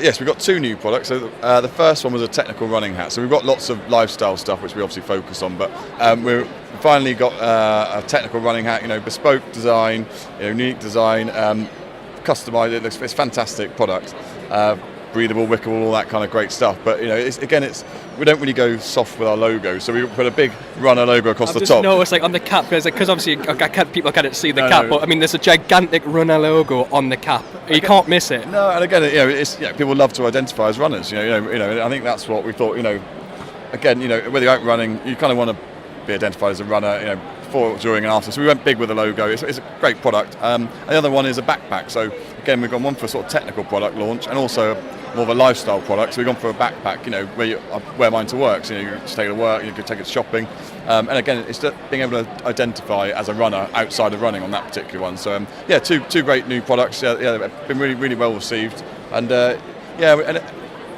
Yes, we've got 2 new products. So the first one was a technical running hat. So we've got lots of lifestyle stuff which we obviously focus on, but we've finally got a technical running hat. Bespoke design, unique design, customised. It's a fantastic product. Breathable, wickable, all that kind of great stuff. But we don't really go soft with our logo, so we put a big Runr logo across the top. No, it's like on the cap because obviously people can't see the cap, but I mean there's a gigantic Runr logo on the cap. You can't miss it. No, and again, people love to identify as runners. I think that's what we thought. Whether you're out running, you kind of want to be identified as a runner. Before, during and after. So we went big with the logo. It's a great product. And the other one is a backpack. So again, we've got one for sort of technical product launch and also more of a lifestyle product. So we've gone for a backpack, where you wear mine to work. So you just take it to work, you could take it to shopping. And again, it's just being able to identify as a runner outside of running on that particular one. So two great new products. They've been really, really well received. And and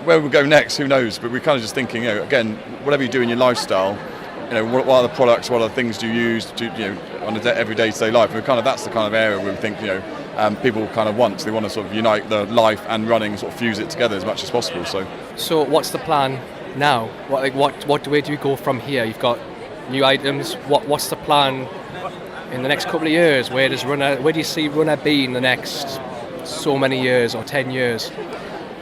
where we'll go next, who knows? But we're kind of just thinking, again, whatever you do in your lifestyle, what are the products? What are the things do you use on a everyday to day life? And that's the kind of area where we think people kind of want. They want to sort of unite the life and running, sort of fuse it together as much as possible. So what's the plan now? Where do we go from here? You've got new items. What's the plan in the next couple of years? Where do you see Runr be in the next so many years or 10 years?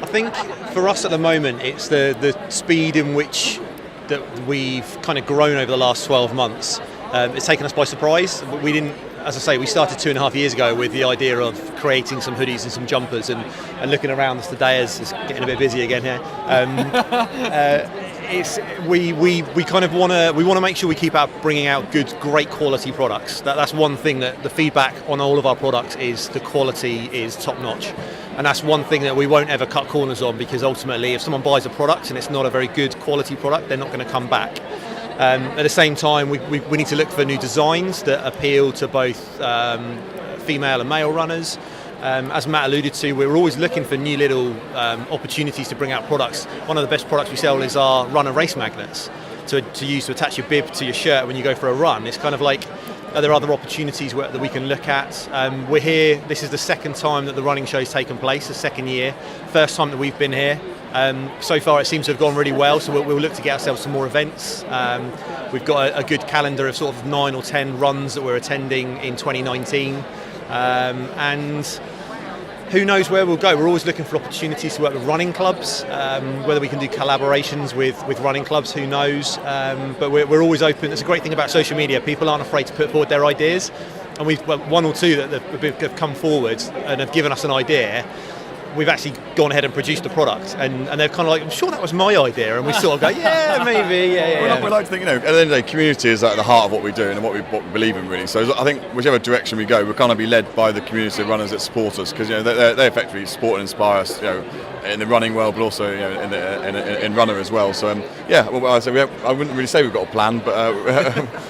I think for us at the moment, it's the speed in which that we've kind of grown over the last 12 months. It's taken us by surprise. We didn't, as I say, we started 2.5 years ago with the idea of creating some hoodies and some jumpers and looking around us today as it's getting a bit busy again here. We kind of want to make sure we keep bringing out great quality products. That's one thing that the feedback on all of our products is the quality is top notch. And that's one thing that we won't ever cut corners on, because ultimately if someone buys a product and it's not a very good quality product, they're not going to come back. At the same time, we need to look for new designs that appeal to both female and male runners. As Matt alluded to, we're always looking for new little opportunities to bring out products. One of the best products we sell is our Runr race magnets to use to attach your bib to your shirt when you go for a run. It's kind of like, are there other opportunities that we can look at? We're here, this is the second time that the running show's taken place, the second year, first time that we've been here. So far it seems to have gone really well, so we'll look to get ourselves some more events. We've got a good calendar of sort of 9 or 10 runs that we're attending in 2019. And who knows where we'll go. We're always looking for opportunities to work with running clubs, whether we can do collaborations with running clubs, who knows. But we're always open. It's a great thing about social media. People aren't afraid to put forward their ideas. And we've one or two that have come forward and have given us an idea. We've actually gone ahead and produced a product, and they're kind of like, I'm sure that was my idea, and we sort of go, yeah, maybe, yeah. We like to think, at the end of the day, community is at the heart of what we do and what we believe in, really. So I think whichever direction we go, we're kind of be led by the community of runners that support us, because they effectively support and inspire us, in the running world, but also in Runr as well. So I wouldn't really say we've got a plan, but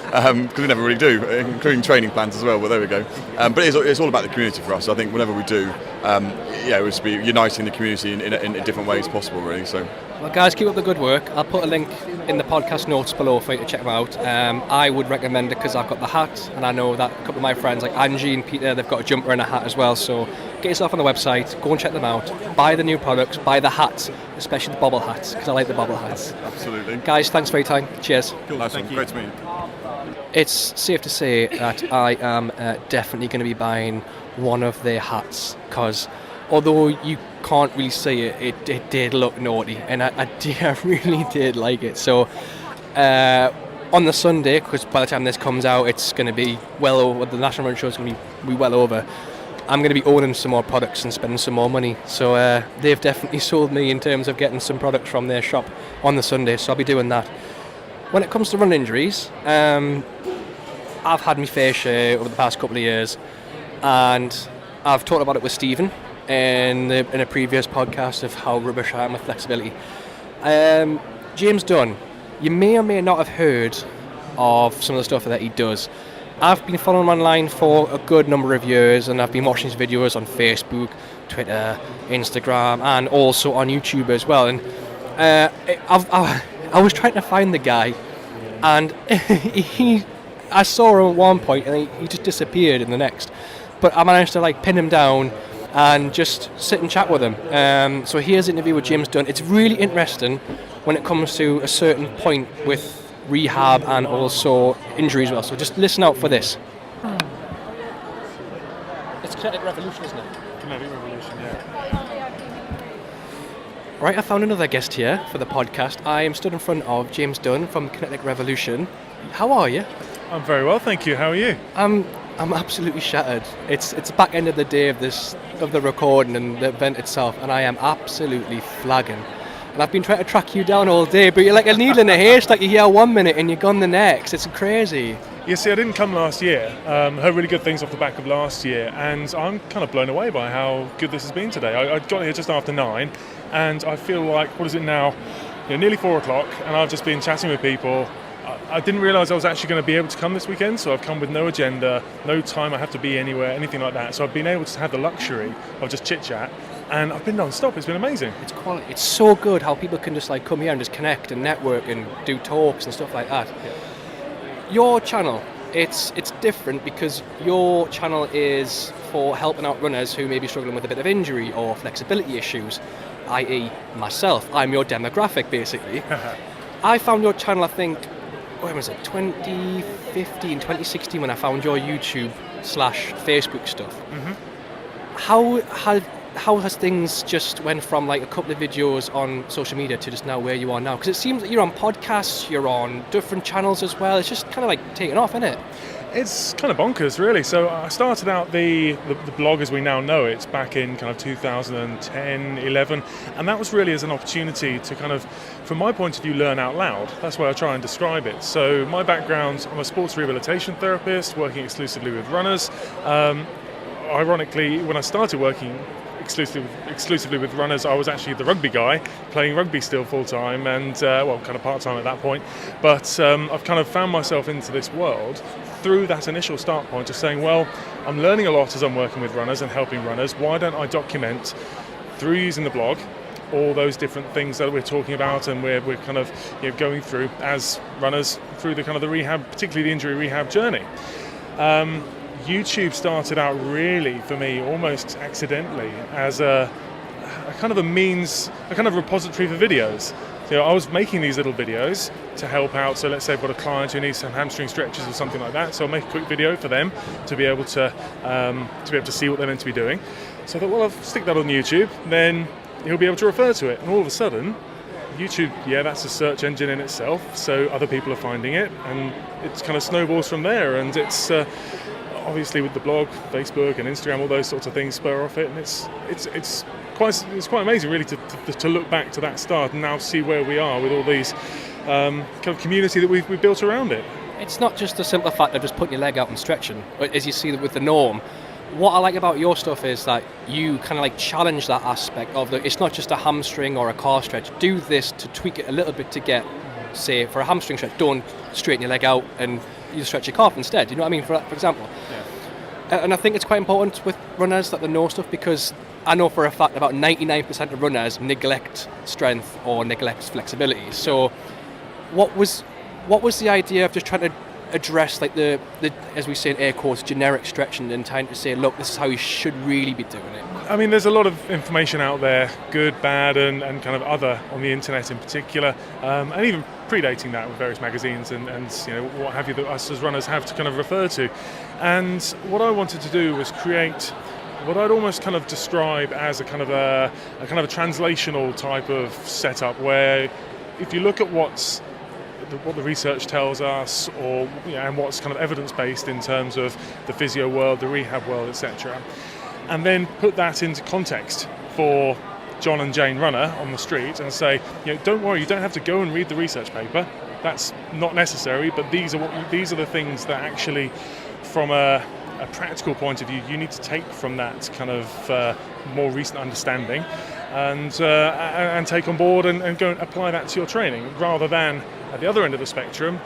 because we never really do, including training plans as well. But there we go. But it's all about the community for us. I think whatever we do, it would be uniting the community in different ways possible, really. So. Well, guys, keep up the good work. I'll put a link in the podcast notes below for you to check them out. I would recommend it because I've got the hat, and I know that a couple of my friends, like Angie and Peter, they've got a jumper and a hat as well. So get yourself on the website, go and check them out, buy the new products, buy the hats, especially the bobble hats, because I like the bobble hats. Absolutely. Guys, thanks for your time. Cheers. Cool. Nice one. Great to meet you. it's safe to say that I am definitely going to be buying one of their hats, because although you can't really see it, it did look naughty, and I really did like it. So on the Sunday, because by the time this comes out, it's going to be well over, the National Run Show is going to be well over, I'm going to be owning some more products and spending some more money. So they've definitely sold me in terms of getting some products from their shop on the Sunday, so I'll be doing that. When it comes to run injuries, I've had my fair share over the past couple of years, and I've talked about it with Stephen in a previous podcast of how rubbish I am with flexibility. James Dunne, you may or may not have heard of some of the stuff that he does. I've been following him online for a good number of years, and I've been watching his videos on Facebook, Twitter, Instagram, and also on YouTube as well. And I was trying to find the guy, and I saw him at one point, and he just disappeared in the next. But I managed to pin him down and just sit and chat with him. So here's an interview with James Dunne. It's really interesting when it comes to a certain point with rehab and also injury as well. So just listen out for this. It's Kinetic Revolution, isn't it? Kinetic Revolution, yeah. Right, I found another guest here for the podcast. I am stood in front of James Dunne from Kinetic Revolution. How are you? I'm very well, thank you. How are you? I'm absolutely shattered. It's the back end of the day of the recording and the event itself, and I am absolutely flagging. And I've been trying to track you down all day, but you're like a needle in a haystack. You're here 1 minute and you're gone the next. It's crazy. You see, I didn't come last year. Heard really good things off the back of last year, and I'm kind of blown away by how good this has been today. I got here just after 9, and I feel like, what is it now? Nearly 4 o'clock, and I've just been chatting with people. I didn't realise I was actually going to be able to come this weekend, so I've come with no agenda, no time I have to be anywhere, anything like that. So I've been able to have the luxury of just chit-chat, and I've been non-stop. It's been amazing. It's quality. It's so good how people can just come here and just connect and network and do talks and stuff like that. Yeah. Your channel, it's different because your channel is for helping out runners who may be struggling with a bit of injury or flexibility issues, i.e. myself. I'm your demographic, basically. I found your channel, I think, when was it, 2015, 2016, when I found your YouTube/Facebook stuff. Mm-hmm. How has things just went from a couple of videos on social media to just now where you are now? Because it seems that you're on podcasts, you're on different channels as well. It's just kind of taking off, isn't it? It's kind of bonkers, really. So I started out the blog as we now know it back in kind of 2010, 11, and that was really as an opportunity to kind of, from my point of view, learn out loud. That's why I try and describe it. So my background, I'm a sports rehabilitation therapist working exclusively with runners. Ironically, when I started working exclusively with runners, I was actually the rugby guy, playing rugby still full-time and, kind of part-time at that point. But I've kind of found myself into this world through that initial start point of saying, well, I'm learning a lot as I'm working with runners and helping runners. Why don't I document, through using the blog, all those different things that we're talking about and we're kind of going through as runners through the kind of the rehab, particularly the injury rehab journey. YouTube started out really for me almost accidentally as a kind of a means, a kind of repository for videos. So I was making these little videos to help out. So let's say I've got a client who needs some hamstring stretches or something like that. So I'll make a quick video for them to be able to see what they're meant to be doing. So I thought, well, I'll stick that on YouTube, then he'll be able to refer to it. And all of a sudden, YouTube, that's a search engine in itself. So other people are finding it, and it kind of snowballs from there. And it's obviously with the blog, Facebook, and Instagram, all those sorts of things spur off it, and it's quite amazing, really, to look back to that start and now see where we are with all these kind of community that we've built around it. It's not just the simple fact of just putting your leg out and stretching, as you see with the norm. What I like about your stuff is that you kind of challenge that aspect of it's not just a hamstring or a car stretch. Do this to tweak it a little bit to get, say, for a hamstring stretch, don't straighten your leg out and you stretch your calf instead. You know what I mean? For example. Yeah. And I think it's quite important with runners that they know stuff, because I know for a fact about 99% of runners neglect strength or neglect flexibility. So what was the idea of just trying to address like the as we say in air quotes generic stretching and trying to say, look, this is how you should really be doing it? I mean, there's a lot of information out there, good, bad, and kind of other on the internet in particular, and even predating that with various magazines and what have you that us as runners have to kind of refer to. And what I wanted to do was create what I'd almost kind of describe as a kind of a translational type of setup, where if you look at what the research tells us, or and what's kind of evidence-based in terms of the physio world, the rehab world, etc., and then put that into context for John and Jane Runner on the street and say, don't worry, you don't have to go and read the research paper. That's not necessary, but these are the things that actually, from a practical point of view, you need to take from that kind of more recent understanding and take on board and go and apply that to your training, rather than at the other end of the spectrum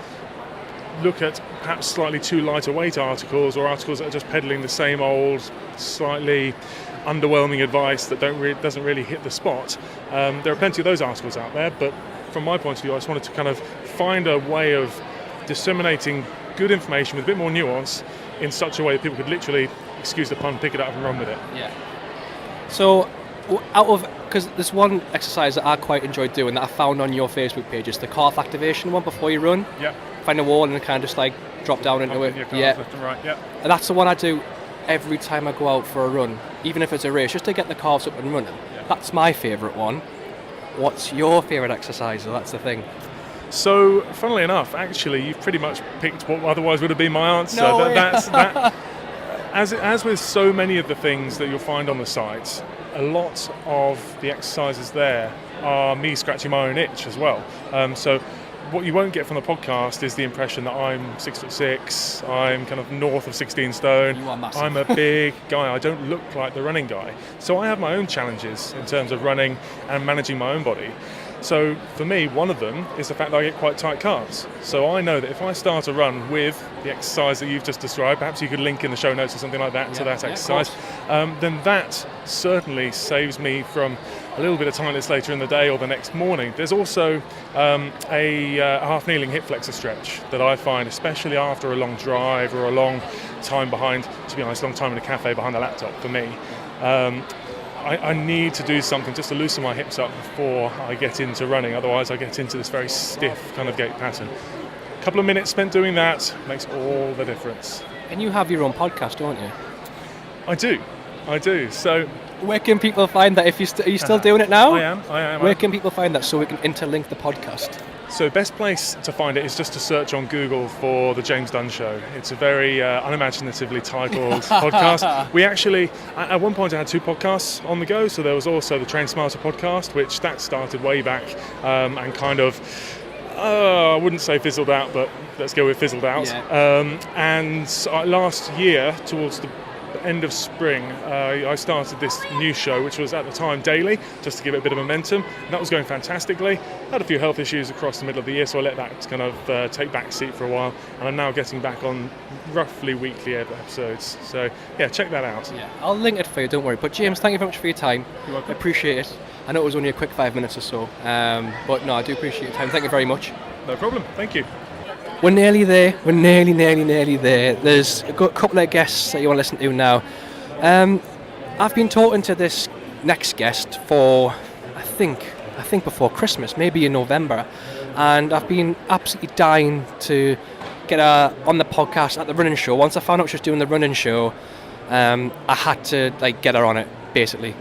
look at perhaps slightly too lighter weight articles, or articles that are just peddling the same old slightly underwhelming advice that doesn't really hit the spot. There are plenty of those articles out there, but from my point of view, I just wanted to kind of find a way of disseminating good information with a bit more nuance in such a way that people could literally, excuse the pun, pick it up and run with it. Yeah. So because there's one exercise that I quite enjoyed doing that I found on your Facebook page, is the calf activation one before you run. Yeah. Find a wall and kind of just like drop down into it. Yeah. Left and right. Yeah. And that's the one I do every time I go out for a run, even if it's a race, just to get the calves up and running. Yeah. That's my favourite one. What's your favourite exercise? Well, that's the thing. So, funnily enough, actually, you've pretty much picked what otherwise would have been my answer. No, that, as with so many of the things that you'll find on the site, a lot of the exercises there are me scratching my own itch as well. So what you won't get from the podcast is the impression that I'm 6'6", I'm kind of north of 16 stone. You are massive. I'm a big guy. I don't look like the running guy. So I have my own challenges in terms of running and managing my own body. So for me, one of them is the fact that I get quite tight calves. So I know that if I start a run with the exercise that you've just described, perhaps you could link in the show notes or something like that to that exercise, then that certainly saves me from a little bit of tiredness later in the day or the next morning. There's also a half kneeling hip flexor stretch that I find, especially after a long drive or a long time behind, to be honest, long time in a cafe behind the laptop for me. I need to do something just to loosen my hips up before I get into running. Otherwise, I get into this very stiff kind of gait pattern. A couple of minutes spent doing that makes all the difference. And you have your own podcast, don't you? I do. So, where can people find that? If are you still doing it now? I am. Where can people find that so we can interlink the podcast? So best place to find it is just to search on Google for The James Dunne Show. It's a very unimaginatively titled podcast. We actually, at one point I had 2 podcasts on the go, so there was also the Train Smarter podcast, which that started way back and kind of, I wouldn't say fizzled out, but let's go with fizzled out. Yeah. And last year, towards the end of spring, I started this new show, which was at the time daily, just to give it a bit of momentum, and that was going fantastically. Had a few health issues across the middle of the year, so I let that kind of take back seat for a while, and I'm now getting back on roughly weekly episodes. So yeah, check that out. Yeah, I'll link it for you, don't worry. But James, thank you very much for your time. You're welcome. I appreciate it. I know it was only a quick 5 minutes or so, but no, I do appreciate your time. Thank you very much. No problem. Thank you. We're nearly there. We're nearly there. There's a couple of guests that you want to listen to now. I've been talking to this next guest for, I think before Christmas, maybe in November, and I've been absolutely dying to get her on the podcast at the running show. Once I found out she was doing the running show, I had to get her on it, basically.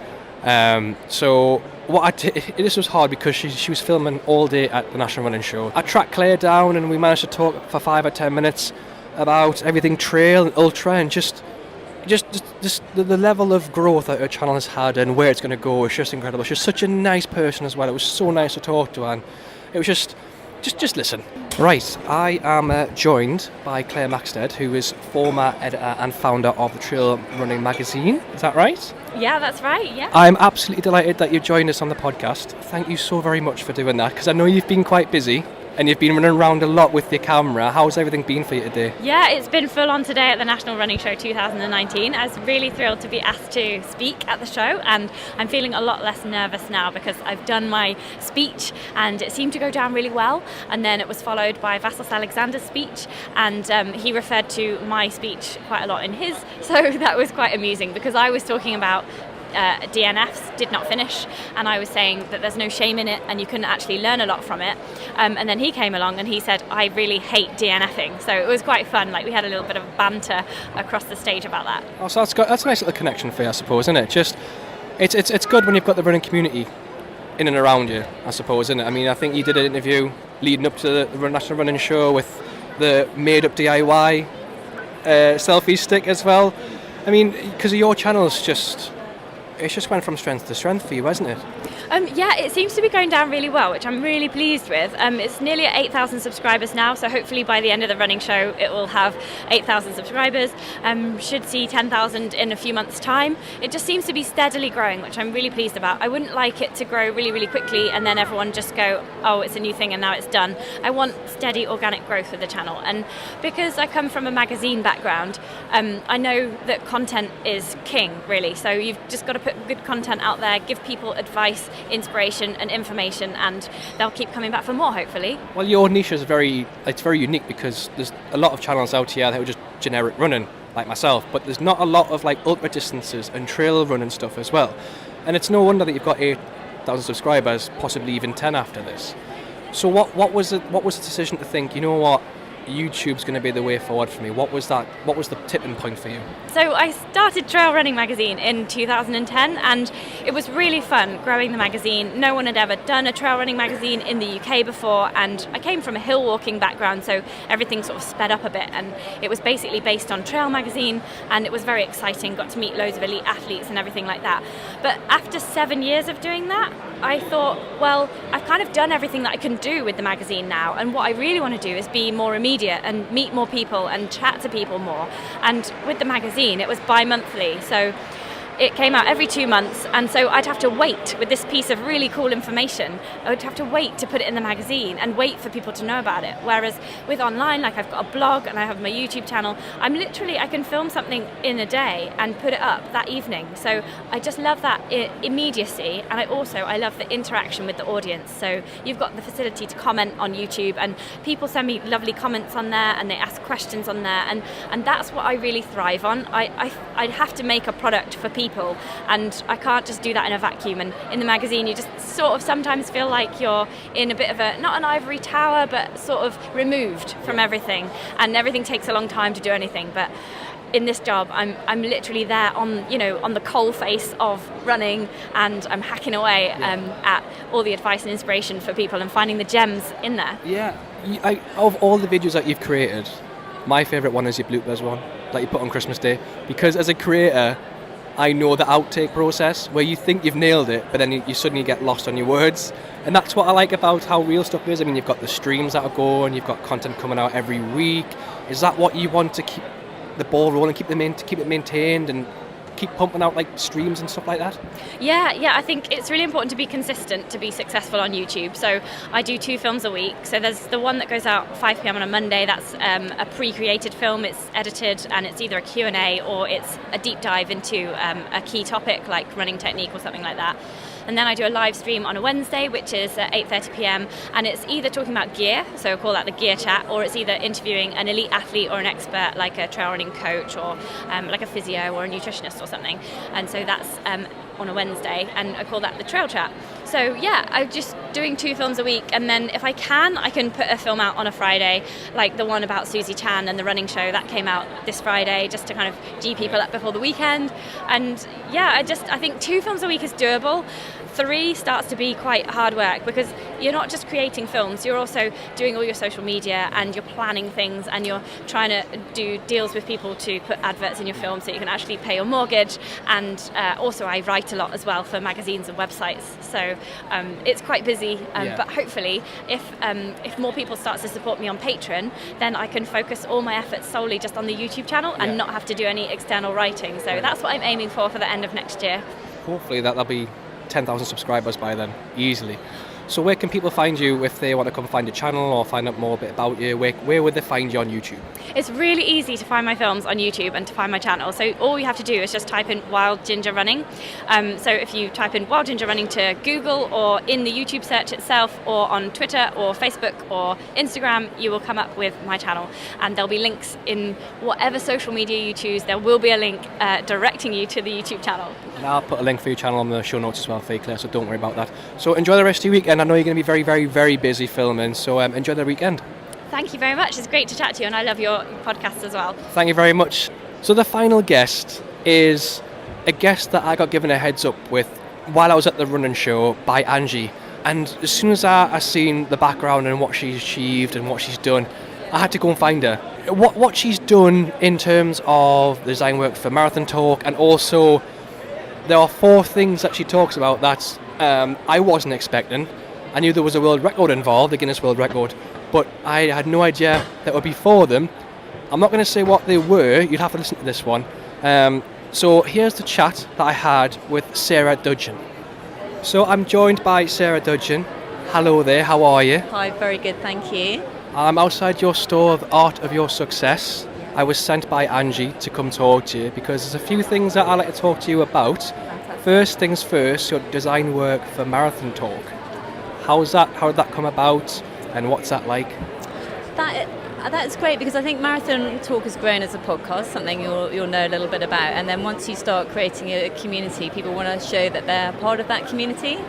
So what I did, this was hard because she was filming all day at the National Running Show. I tracked Claire down and we managed to talk for 5 or 10 minutes about everything trail and ultra, and just the level of growth that her channel has had and where it's going to go is just incredible. She's such a nice person as well. It was so nice to talk to her, and it was just listen. Right, I am joined by Claire Maxted, who is former editor and founder of the Trail Running magazine. Is that right? Yeah, that's right, yeah. I'm absolutely delighted that you've joined us on the podcast. Thank you so very much for doing that, because I know you've been quite busy. and you've been running around a lot with your camera. How's everything been for you today? Yeah, it's been full on today at the National Running Show 2019. I was really thrilled to be asked to speak at the show, and I'm feeling a lot less nervous now because I've done my speech and it seemed to go down really well, and then it was followed by Vassos Alexander's speech, and he referred to my speech quite a lot in his, so that was quite amusing because I was talking about DNFs, did not finish, and I was saying that there's no shame in it and you can actually learn a lot from it, and then he came along and he said I really hate DNFing, so it was quite fun. Like, we had a little bit of banter across the stage about that. Oh, so that's a nice little connection for you, I suppose, isn't it? Just it's good when you've got the running community in and around you, I suppose, isn't it? I mean, I think you did an interview leading up to the National Running Show with the made up DIY selfie stick as well. I mean, because of your channels, it just went from strength to strength for you, hasn't it? Yeah, it seems to be going down really well, which I'm really pleased with. It's nearly at 8,000 subscribers now, so hopefully by the end of the running show it will have 8,000 subscribers. Should see 10,000 in a few months' time. It just seems to be steadily growing, which I'm really pleased about. I wouldn't like it to grow really, really quickly and then everyone just go, oh, it's a new thing and now it's done. I want steady organic growth with the channel, and because I come from a magazine background, I know that content is king, really. So you've just got to put good content out there, give people advice, inspiration and information, and they'll keep coming back for more, hopefully. Well, your niche is very unique because there's a lot of channels out here that are just generic running, like myself, but there's not a lot of like ultra distances and trail running stuff as well. And it's no wonder that you've got 8,000 subscribers, possibly even 10 after this. So what was the decision to think, you know what, YouTube's going to be the way forward for me? What was the tipping point for you? So I started Trail Running Magazine in 2010, and it was really fun growing the magazine. No one had ever done a trail running magazine in the UK before, and I came from a hill walking background, so everything sort of sped up a bit, and it was basically based on Trail Magazine, and it was very exciting, got to meet loads of elite athletes and everything like that. But after 7 years of doing that, I thought, well, I've kind of done everything that I can do with the magazine now, and what I really want to do is be more immediate and meet more people and chat to people more. And with the magazine, it was bi-monthly, so it came out every 2 months, and so I'd have to wait with this piece of really cool information. I would have to wait to put it in the magazine and wait for people to know about it. Whereas with online, like I've got a blog and I have my YouTube channel, I can film something in a day and put it up that evening. So I just love that immediacy, and I love the interaction with the audience. So you've got the facility to comment on YouTube, and people send me lovely comments on there and they ask questions on there, and that's what I really thrive on. I have to make a product for people, and I can't just do that in a vacuum. And in the magazine, you just sort of sometimes feel like you're in a bit of not an ivory tower, but sort of removed from everything, and everything takes a long time to do anything. But in this job, I'm literally there on the coal face of running, and I'm hacking away at all the advice and inspiration for people and finding the gems in there. Yeah, of all the videos that you've created, my favourite one is your bloopers one that you put on Christmas Day, because as a creator, I know the outtake process where you think you've nailed it, but then you suddenly get lost on your words. And that's what I like about how real stuff is. I mean, you've got the streams that are going, you've got content coming out every week. Is that what you want to keep the ball rolling, keep it maintained, and keep pumping out like streams and stuff like that? Yeah, I think it's really important to be consistent to be successful on YouTube. So I do 2 films a week. So there's the one that goes out 5 p.m. on a Monday. That's a pre-created film. It's edited, and it's either a Q&A or it's a deep dive into a key topic like running technique or something like that. And then I do a live stream on a Wednesday, which is at 8:30 p.m, and it's either talking about gear, so I call that the gear chat, or it's either interviewing an elite athlete or an expert like a trail running coach or like a physio or a nutritionist or something. And so that's on a Wednesday, and I call that the trail chat. So yeah, I'm just doing 2 films a week, and then if I can put a film out on a Friday, like the one about Susie Chan and the running show that came out this Friday, just to kind of G people up before the weekend. And yeah, I think 2 films a week is doable. 3 starts to be quite hard work, because you're not just creating films, you're also doing all your social media, and you're planning things, and you're trying to do deals with people to put adverts in your film so you can actually pay your mortgage. And also I write a lot as well for magazines and websites, so it's quite busy, but hopefully if more people start to support me on Patreon, then I can focus all my efforts solely just on the YouTube channel and not have to do any external writing. So that's what I'm aiming for the end of next year. Hopefully that'll be 10,000 subscribers by then, easily. So where can people find you if they want to come find your channel or find out more a bit about you? Where would they find you on YouTube? It's really easy to find my films on YouTube and to find my channel. So all you have to do is just type in Wild Ginger Running. So if you type in Wild Ginger Running to Google or in the YouTube search itself or on Twitter or Facebook or Instagram, you will come up with my channel. And there'll be links in whatever social media you choose. There will be a link directing you to the YouTube channel. And I'll put a link for your channel on the show notes as well for you, Claire, so don't worry about that. So enjoy the rest of your weekend. I know you're going to be very, very, very busy filming, so enjoy the weekend. Thank you very much. It's great to chat to you, and I love your podcast as well. Thank you very much. So the final guest is a guest that I got given a heads up with while I was at the Running show by Angie. And as soon as I seen the background and what she's achieved and what she's done, I had to go and find her. What she's done in terms of design work for Marathon Talk, and also there are 4 things that she talks about that I wasn't expecting. I knew there was a world record involved, the Guinness World Record, but I had no idea that would be 4 of them. I'm not going to say what they were, you'd have to listen to this one. So here's the chat that I had with Sarah Dudgeon. So I'm joined by Sarah Dudgeon. Hello there, how are you? Hi, very good, thank you. I'm outside your store, The Art of Your Success. I was sent by Angie to come talk to you because there's a few things that I'd like to talk to you about. Fantastic. First things first, your design work for Marathon Talk. How did that come about, and what's that like? That's great, because I think Marathon Talk has grown as a podcast, something you'll know a little bit about, and then once you start creating a community, people want to show that they're part of that community,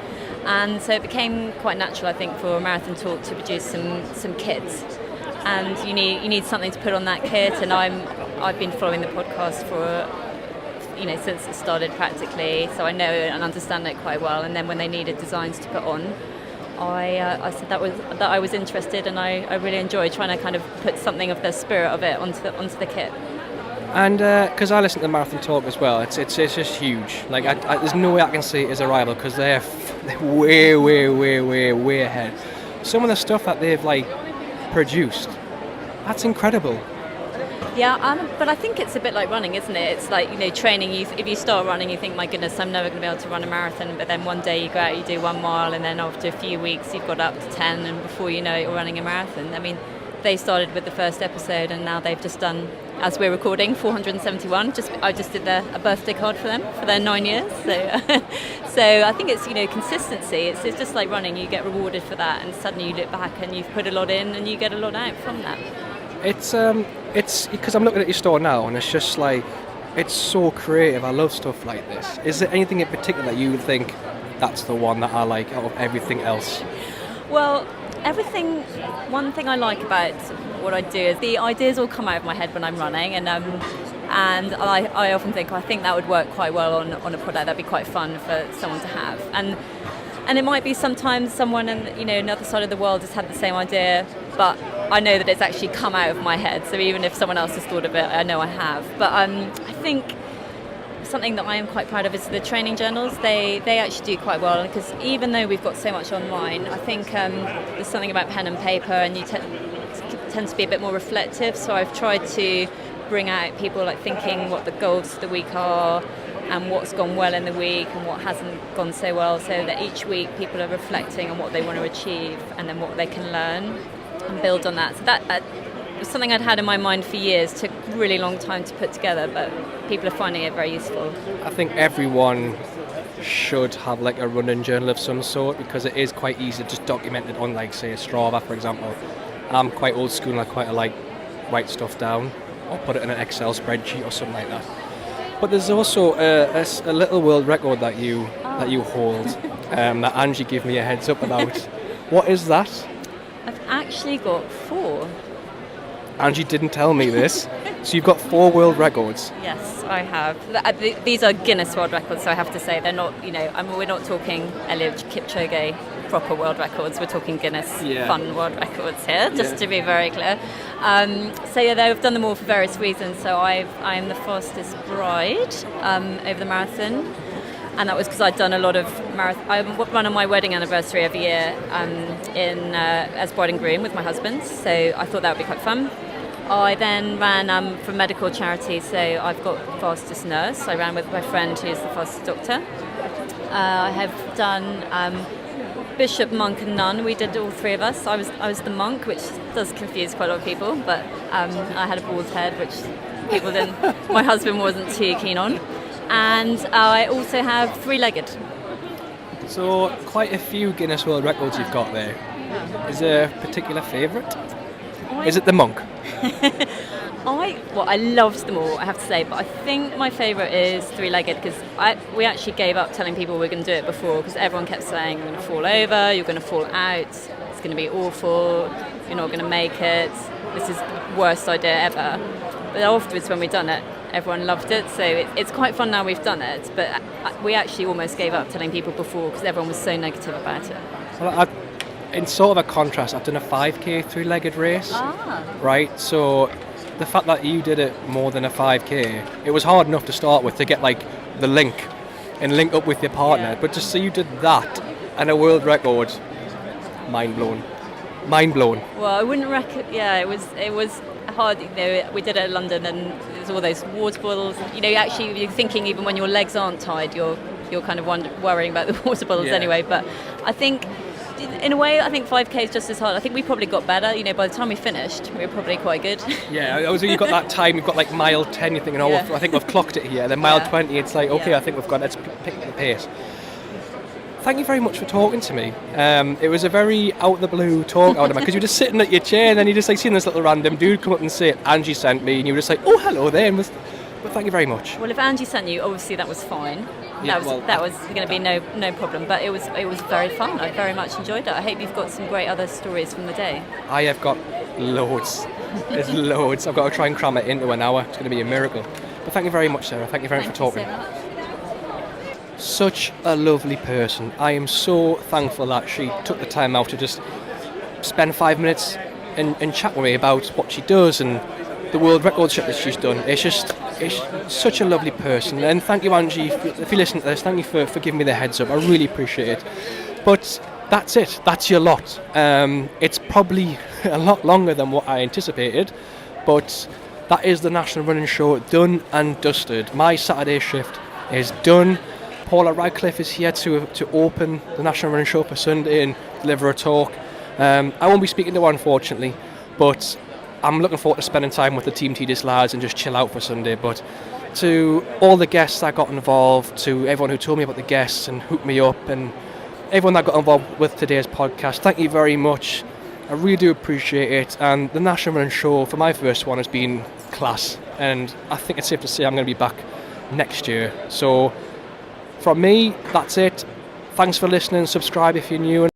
and so it became quite natural, I think, for Marathon Talk to produce some kits, and you need something to put on that kit, and I've been following the podcast for since it started practically, so I know and understand it quite well, and then when they needed designs to put on, I said that I was interested, and I really enjoyed trying to kind of put something of the spirit of it onto the kit. And because I listen to Marathon Talk as well, it's just huge. Like there's no way I can say it is a rival, because they're way ahead. Some of the stuff that they've produced, that's incredible. Yeah, but I think it's a bit like running, isn't it? It's like, training. If you start running, you think, my goodness, I'm never going to be able to run a marathon. But then one day you go out, you do 1 mile, and then after a few weeks, you've got up to 10, and before you know it, you're running a marathon. I mean, they started with the first episode, and now they've just done, as we're recording, 471. I just did a birthday card for them for their 9 years. So I think it's consistency. It's just like running. You get rewarded for that, and suddenly you look back and you've put a lot in, and you get a lot out from that. It's because I'm looking at your store now, and it's just it's so creative. I love stuff like this. Is there anything in particular that you think that's the one that I like out of everything else? Well, one thing I like about what I do is the ideas all come out of my head when I'm running, and I often think, I think that would work quite well on a product. That'd be quite fun for someone to have, and it might be sometimes someone in another side of the world has had the same idea, but I know that it's actually come out of my head. So even if someone else has thought of it, I know I have. But I think something that I am quite proud of is the training journals. They actually do quite well, because even though we've got so much online, I think there's something about pen and paper, and you tend to be a bit more reflective. So I've tried to bring out people thinking what the goals of the week are, and what's gone well in the week and what hasn't gone so well, so that each week people are reflecting on what they want to achieve and then what they can learn and build on that. So that was something I'd had in my mind for years. Took a really long time to put together, but people are finding it very useful. I think everyone should have a running journal of some sort, because it is quite easy to just document it on say a Strava, for example. I'm quite old school, and I quite like write stuff down or put it in an Excel spreadsheet or something like that. But there's also a little world record that you hold that Angie gave me a heads up about. What is that? I've actually got 4. Angie didn't tell me this. So you've got 4 world records? Yes, I have. These are Guinness World Records, so I have to say they're not, we're not talking Eliud Kipchoge proper world records, we're talking Guinness fun world records here, just to be very clear. They've done them all for various reasons. So I am the fastest bride over the marathon. And that was because I'd done a lot of marathon. I run on my wedding anniversary every year as bride and groom with my husband, so I thought that would be quite fun. I then ran for medical charity, so I've got fastest nurse. I ran with my friend who's the fastest doctor. I have done bishop, monk, and nun. We did all three of us. I was the monk, which does confuse quite a lot of people, but I had a bald head, which people didn't. My husband wasn't too keen on, and I also have three-legged. So quite a few Guinness World Records you've got there. Is there a particular favourite? Is it the monk? I loved them all, I have to say, but I think my favourite is three-legged, because we actually gave up telling people we were going to do it before, because everyone kept saying you're going to fall over, you're going to fall out, it's going to be awful, you're not going to make it, this is the worst idea ever. But afterwards, when we've done it, everyone loved it, so it's quite fun now we've done it, but we actually almost gave up telling people before because everyone was so negative about it. Well, in sort of a contrast, I've done a 5k three-legged race, right? So the fact that you did it more than a 5k, it was hard enough to start with to get like the link and link up with your partner, but just so you did that and a world record, mind blown. Well, I wouldn't it was hard. You know, we did it in London, and there's all those water bottles. You know, actually, you're thinking even when your legs aren't tied, you're kind of worrying about the water bottles anyway. But I think, in a way, I think 5k is just as hard. I think we probably got better. You know, by the time we finished, we were probably quite good. Yeah, you've got that time. You've got like mile 10. You're thinking, I think we've clocked it here. Then mile 20, it's like, okay, I think let's pick up the pace. Thank you very much for talking to me. It was a very out of the blue talk out of because you're just sitting at your chair and then you just like seeing this little random dude come up and say, Angie sent me, and you were just like, oh, hello there. But thank you very much. Well, if Angie sent you, obviously that was fine. That was going to be no problem. But it was very fun. I very much enjoyed it. I hope you've got some great other stories from the day. I have got loads. There's loads. I've got to try and cram it into an hour. It's going to be a miracle. But thank you very much, Sarah. Thank you very much for talking. So much. Such a lovely person. I am so thankful that she took the time out to just spend 5 minutes and chat with me about what she does and the world record shit that she's done. It's such a lovely person. And thank you, Angie, if you listen to this, thank you for giving me the heads up. I really appreciate it. But that's it. That's your lot. It's probably a lot longer than what I anticipated, but that is the National Running Show done and dusted. My Saturday shift is done. Paula Radcliffe is here to open the National Running Show for Sunday and deliver a talk. I won't be speaking to her, unfortunately, but I'm looking forward to spending time with the Team TDIS lads and just chill out for Sunday. But to all the guests that got involved, to everyone who told me about the guests and hooked me up, and everyone that got involved with today's podcast, thank you very much. I really do appreciate it. And the National Running Show for my first one has been class, and I think it's safe to say I'm going to be back next year. So from me, that's it. Thanks for listening. Subscribe if you're new.